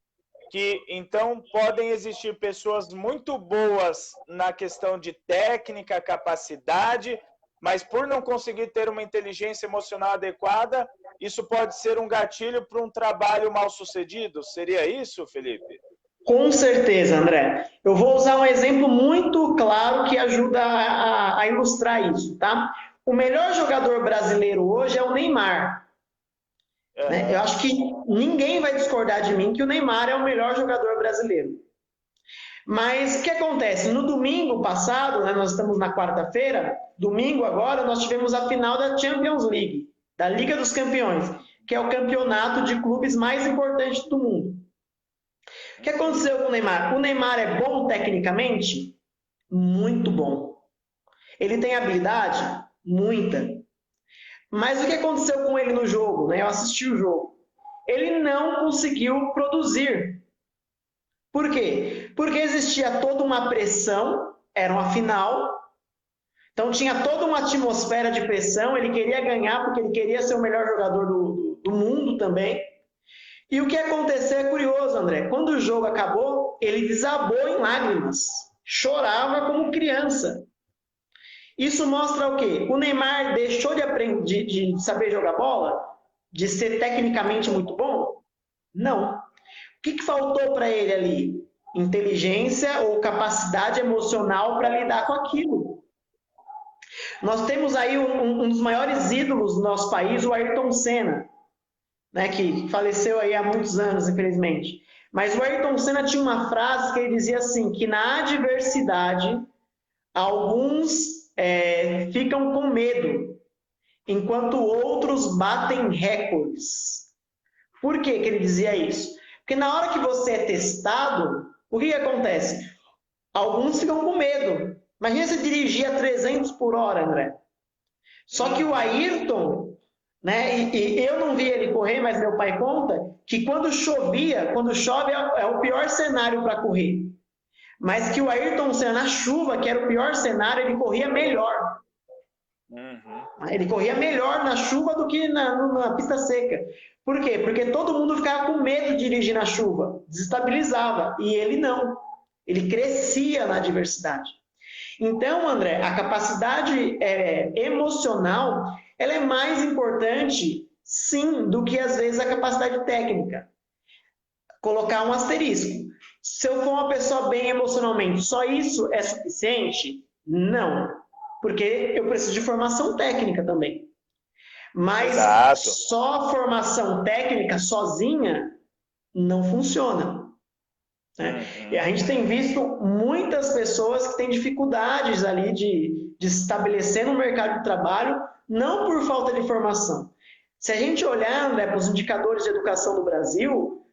que então podem existir pessoas muito boas na questão de técnica, capacidade, mas por não conseguir ter uma inteligência emocional adequada, isso pode ser um gatilho para um trabalho mal sucedido? Seria isso, Felipe? Com certeza, André. Eu vou usar um exemplo muito claro que ajuda a ilustrar isso, tá? O melhor jogador brasileiro hoje é o Neymar. Né? Eu acho que ninguém vai discordar de mim que o Neymar é o melhor jogador brasileiro. Mas o que acontece? No domingo passado, né, nós estamos na quarta-feira, domingo agora, nós tivemos a final da Champions League, da Liga dos Campeões, que é o campeonato de clubes mais importante do mundo. O que aconteceu com o Neymar? O Neymar é bom tecnicamente? Muito bom. Ele tem habilidade? Muita. Mas o que aconteceu com ele no jogo? Né? Eu assisti o jogo. Ele não conseguiu produzir. Por quê? Porque existia toda uma pressão, era uma final, então tinha toda uma atmosfera de pressão, ele queria ganhar porque ele queria ser o melhor jogador do mundo também. E o que aconteceu é curioso, André. Quando o jogo acabou, ele desabou em lágrimas. Chorava como criança. Isso mostra o quê? O Neymar deixou de saber jogar bola? De ser tecnicamente muito bom? Não. O que faltou para ele ali? Inteligência ou capacidade emocional para lidar com aquilo. Nós temos aí um dos maiores ídolos do nosso país, o Ayrton Senna, né, que faleceu aí há muitos anos, infelizmente. Mas o Ayrton Senna tinha uma frase que ele dizia assim, que na adversidade, alguns ficam com medo, enquanto outros batem recordes. Por que ele dizia isso? Porque na hora que você é testado, o que acontece? Alguns ficam com medo. Imagina você dirigir a 300 por hora, André. Só que o Ayrton, né, e eu não vi ele correr, mas meu pai conta, que quando chovia, quando chove é o pior cenário para correr. Mas que o Ayrton Senna, na chuva, que era o pior cenário, ele corria melhor. Ele corria melhor na chuva do que na pista seca. Por quê? Porque todo mundo ficava com medo de dirigir na chuva, desestabilizava, e ele não. Ele crescia na adversidade. Então, André, a capacidade emocional, ela é mais importante, sim, do que às vezes a capacidade técnica. Colocar um asterisco. Se eu for uma pessoa bem emocionalmente, só isso é suficiente? Não. Porque eu preciso de formação técnica também. Mas Exato. só formação técnica sozinha não funciona. Né? E a gente tem visto muitas pessoas que têm dificuldades ali de se estabelecer no mercado de trabalho, não por falta de formação. Se a gente olhar, né, para os indicadores de educação no Brasil,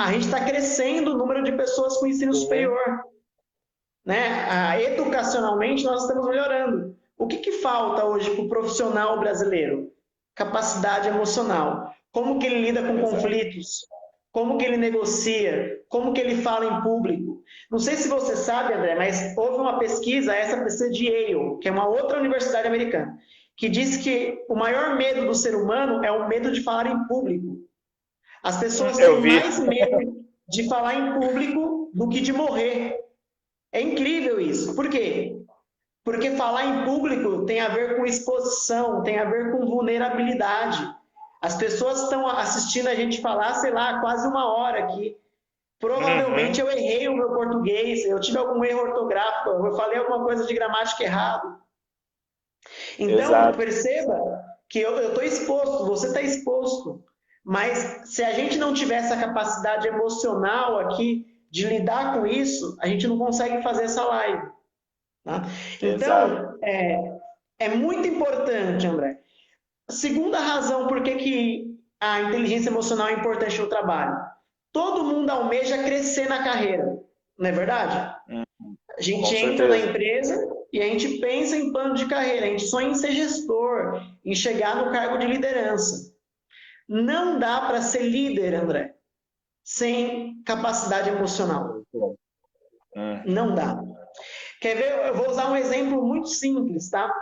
a gente está crescendo o número de pessoas com ensino superior. Né? Educacionalmente, nós estamos melhorando. O que falta hoje para o profissional brasileiro? Capacidade emocional. Como que ele lida com conflitos? Como que ele negocia? Como que ele fala em público? Não sei se você sabe, André, mas houve uma pesquisa, essa pesquisa de Yale, que é uma outra universidade americana, que diz que o maior medo do ser humano é o medo de falar em público. As pessoas têm mais medo de falar em público do que de morrer. É incrível isso. Por quê? Porque falar em público tem a ver com exposição, tem a ver com vulnerabilidade. As pessoas estão assistindo a gente falar, sei lá, quase uma hora aqui. Provavelmente eu errei o meu português, eu tive algum erro ortográfico, eu falei alguma coisa de gramática errado. Então, perceba que eu estou exposto, você está exposto. Mas se a gente não tiver essa capacidade emocional aqui de lidar com isso, a gente não consegue fazer essa live. Tá? Então, é muito importante, André. A segunda razão por que a inteligência emocional é importante no trabalho. Todo mundo almeja crescer na carreira, não é verdade? A gente entra na empresa e a gente pensa em plano de carreira, a gente sonha em ser gestor, em chegar no cargo de liderança. Não dá para ser líder, André, sem capacidade emocional. Não dá. Quer ver? Eu vou usar um exemplo muito simples, tá?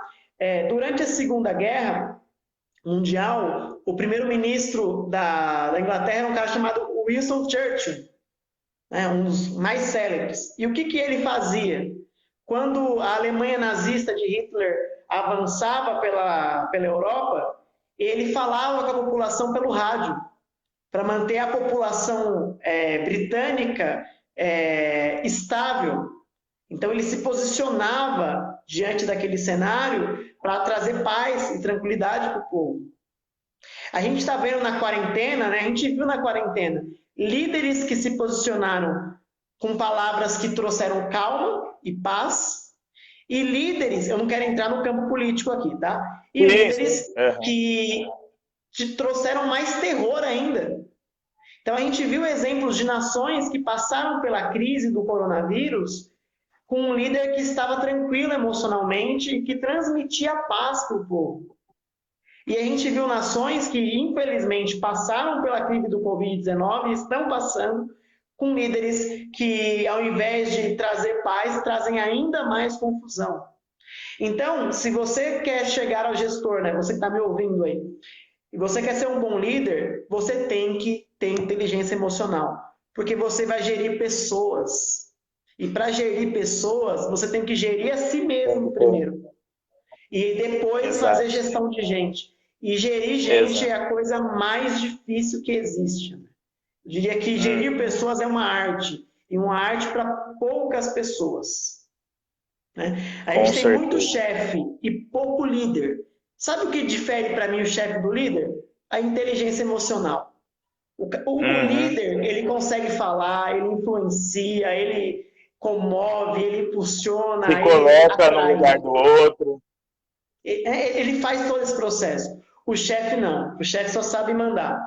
Durante a Segunda Guerra Mundial, o primeiro-ministro da Inglaterra era um cara chamado Winston Churchill, né? Um dos mais célebres. E o que ele fazia? Quando a Alemanha nazista de Hitler avançava pela Europa, ele falava com a população pelo rádio, para manter a população britânica estável. Então ele se posicionava diante daquele cenário para trazer paz e tranquilidade para o povo. A gente está vendo na quarentena, né? A gente viu na quarentena líderes que se posicionaram com palavras que trouxeram calma e paz, e líderes, eu não quero entrar no campo político aqui, tá? E líderes que te trouxeram mais terror ainda. Então a gente viu exemplos de nações que passaram pela crise do coronavírus com um líder que estava tranquilo emocionalmente e que transmitia paz para o povo. E a gente viu nações que, infelizmente, passaram pela crise do Covid-19 e estão passando com líderes que, ao invés de trazer paz, trazem ainda mais confusão. Então, se você quer chegar ao gestor, né, você que está me ouvindo aí, e você quer ser um bom líder, você tem que ter inteligência emocional, porque você vai gerir pessoas. E para gerir pessoas, você tem que gerir a si mesmo primeiro. E depois fazer gestão de gente. E gerir gente é a coisa mais difícil que existe. Eu diria que gerir pessoas é uma arte. E uma arte para poucas pessoas. Né? A gente tem muito chefe e pouco líder. Sabe o que difere para mim o chefe do líder? A inteligência emocional. O líder, ele consegue falar, ele influencia, ele comove, ele impulsiona. Se coloca no lugar do outro. Ele faz todo esse processo. O chefe não. O chefe só sabe mandar.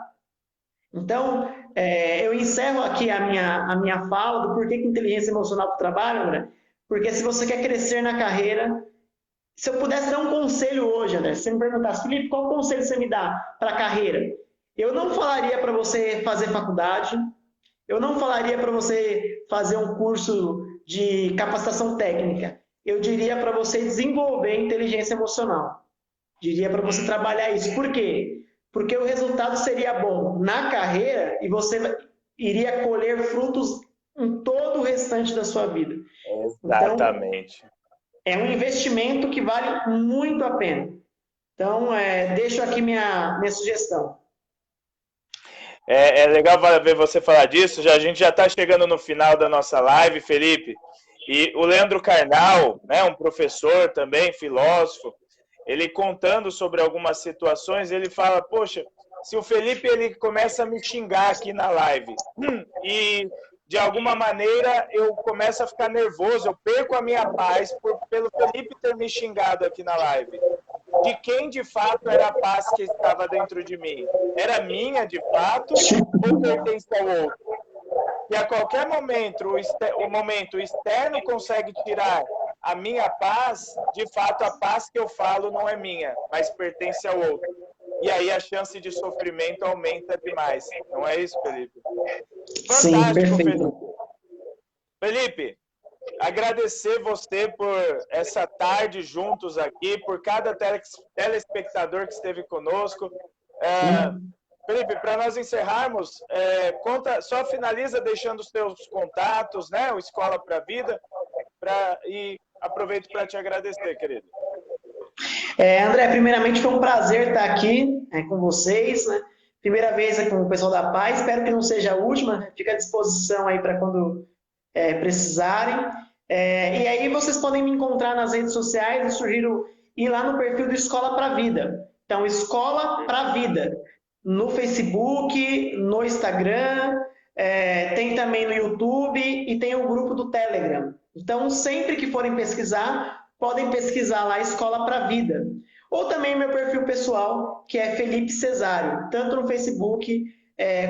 Então, eu encerro aqui a minha fala do porquê que inteligência emocional para o trabalho, André, porque se você quer crescer na carreira, se eu pudesse dar um conselho hoje, André, se você me perguntasse, Felipe, qual conselho você me dá para a carreira? Eu não falaria para você fazer faculdade, eu não falaria para você fazer um curso de capacitação técnica. Eu diria para você desenvolver inteligência emocional. Diria para você trabalhar isso. Por quê? Porque o resultado seria bom na carreira e você iria colher frutos em todo o restante da sua vida. Então, Exatamente. é um investimento que vale muito a pena. Então, deixo aqui minha sugestão. É legal ver você falar disso. A gente já está chegando no final da nossa live, Felipe. E o Leandro Carnal, né, um professor também, filósofo, ele contando sobre algumas situações, ele fala, poxa, se o Felipe ele começa a me xingar aqui na live e de alguma maneira eu começo a ficar nervoso, eu perco a minha paz pelo Felipe ter me xingado aqui na live. De quem de fato era a paz que estava dentro de mim? Era minha de fato ou pertence ao outro? E a qualquer momento o momento externo consegue tirar a minha paz, de fato a paz que eu falo não é minha, mas pertence ao outro. E aí a chance de sofrimento aumenta demais. Não é isso, Felipe? Sim, Fantástico, perfeito. Felipe. Felipe, agradecer você por essa tarde juntos aqui, por cada telespectador que esteve conosco. Felipe, para nós encerrarmos, só finaliza deixando os teus contatos, né? O Escola para a Vida, e aproveito para te agradecer, querido. André, primeiramente foi um prazer estar aqui com vocês, né? Primeira vez com o pessoal da Paz, espero que não seja a última, né? Fica à disposição aí para quando precisarem. E aí vocês podem me encontrar nas redes sociais, eu sugiro ir lá no perfil do Escola para a Vida. Então, Escola para a Vida, no Facebook, no Instagram, tem também no YouTube e tem o grupo do Telegram. Então, sempre que forem pesquisar, podem pesquisar lá Escola para a Vida. Ou também meu perfil pessoal, que é Felipe Cesário, tanto no Facebook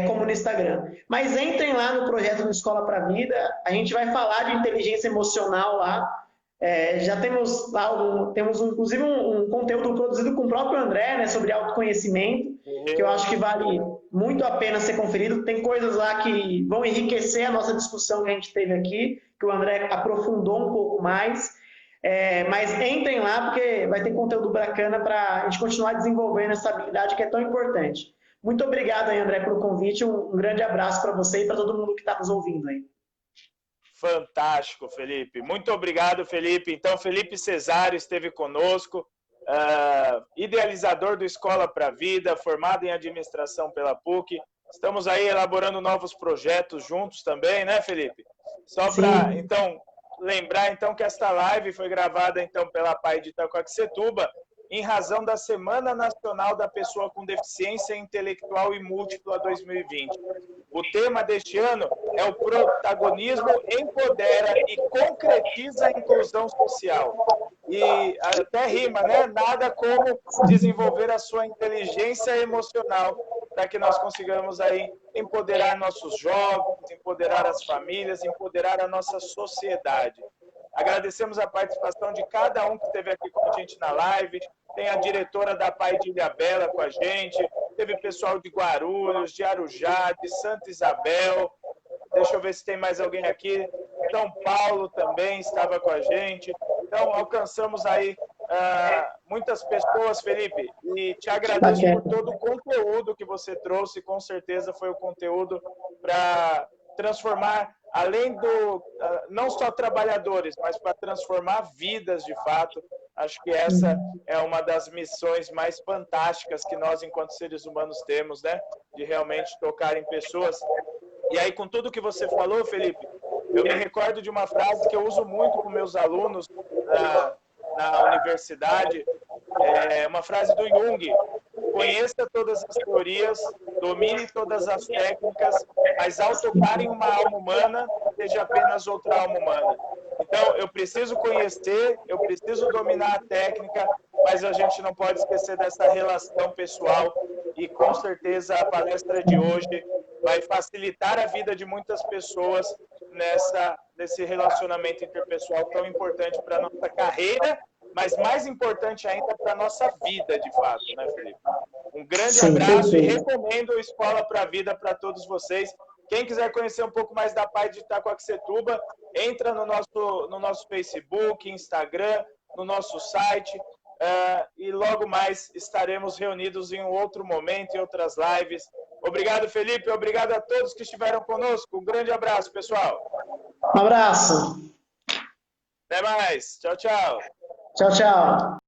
como no Instagram. Mas entrem lá no projeto do Escola para a Vida, a gente vai falar de inteligência emocional lá. Já temos lá, inclusive um conteúdo produzido com o próprio André, né, sobre autoconhecimento, que eu acho que vale muito a pena ser conferido. Tem coisas lá que vão enriquecer a nossa discussão que a gente teve aqui, que o André aprofundou um pouco mais. Mas entrem lá, porque vai ter conteúdo bacana para a gente continuar desenvolvendo essa habilidade que é tão importante. Muito obrigado aí, André, pelo convite. Um grande abraço para você e para todo mundo que está nos ouvindo aí. Fantástico, Felipe. Muito obrigado, Felipe. Então, Felipe Cesário esteve conosco, idealizador do Escola para a Vida, formado em administração pela PUC. Estamos aí elaborando novos projetos juntos também, né, Felipe? Só para, então, lembrar então que esta live foi gravada então pela PAI de Itacoaxetuba em razão da Semana Nacional da Pessoa com Deficiência Intelectual e Múltipla 2020. O tema deste ano é o protagonismo empodera e concretiza a inclusão social. E até rima, né? Nada como desenvolver a sua inteligência emocional para que nós consigamos aí empoderar nossos jovens, empoderar as famílias, empoderar a nossa sociedade. Agradecemos a participação de cada um que esteve aqui com a gente na live. Tem a diretora da PAI de Ilhabela com a gente, teve pessoal de Guarulhos, de Arujá, de Santa Isabel. Deixa eu ver se tem mais alguém aqui. São Paulo também estava com a gente. Então, alcançamos aí muitas pessoas, Felipe, e te agradeço por todo o conteúdo que você trouxe. Com certeza foi o conteúdo para transformar, além do não só trabalhadores, mas para transformar vidas de fato. Acho que essa é uma das missões mais fantásticas que nós, enquanto seres humanos, temos, né? De realmente tocar em pessoas. E aí, com tudo que você falou, Felipe, eu me recordo de uma frase que eu uso muito com meus alunos na universidade, uma frase do Jung: conheça todas as teorias, domine todas as técnicas, mas ao tocar em uma alma humana, seja apenas outra alma humana. Então, eu preciso conhecer, eu preciso dominar a técnica, mas a gente não pode esquecer dessa relação pessoal. E, com certeza, a palestra de hoje vai facilitar a vida de muitas pessoas nesse relacionamento interpessoal tão importante para a nossa carreira, mas mais importante ainda para a nossa vida, de fato, né, Felipe? Um grande abraço e recomendo Escola para a Vida para todos vocês. Quem quiser conhecer um pouco mais da Paz de Itacoaxetuba, entra no nosso Facebook, Instagram, no nosso site, e logo mais estaremos reunidos em um outro momento, em outras lives. Obrigado, Felipe. Obrigado a todos que estiveram conosco. Um grande abraço, pessoal. Um abraço. Até mais. Tchau, tchau. Tchau, tchau.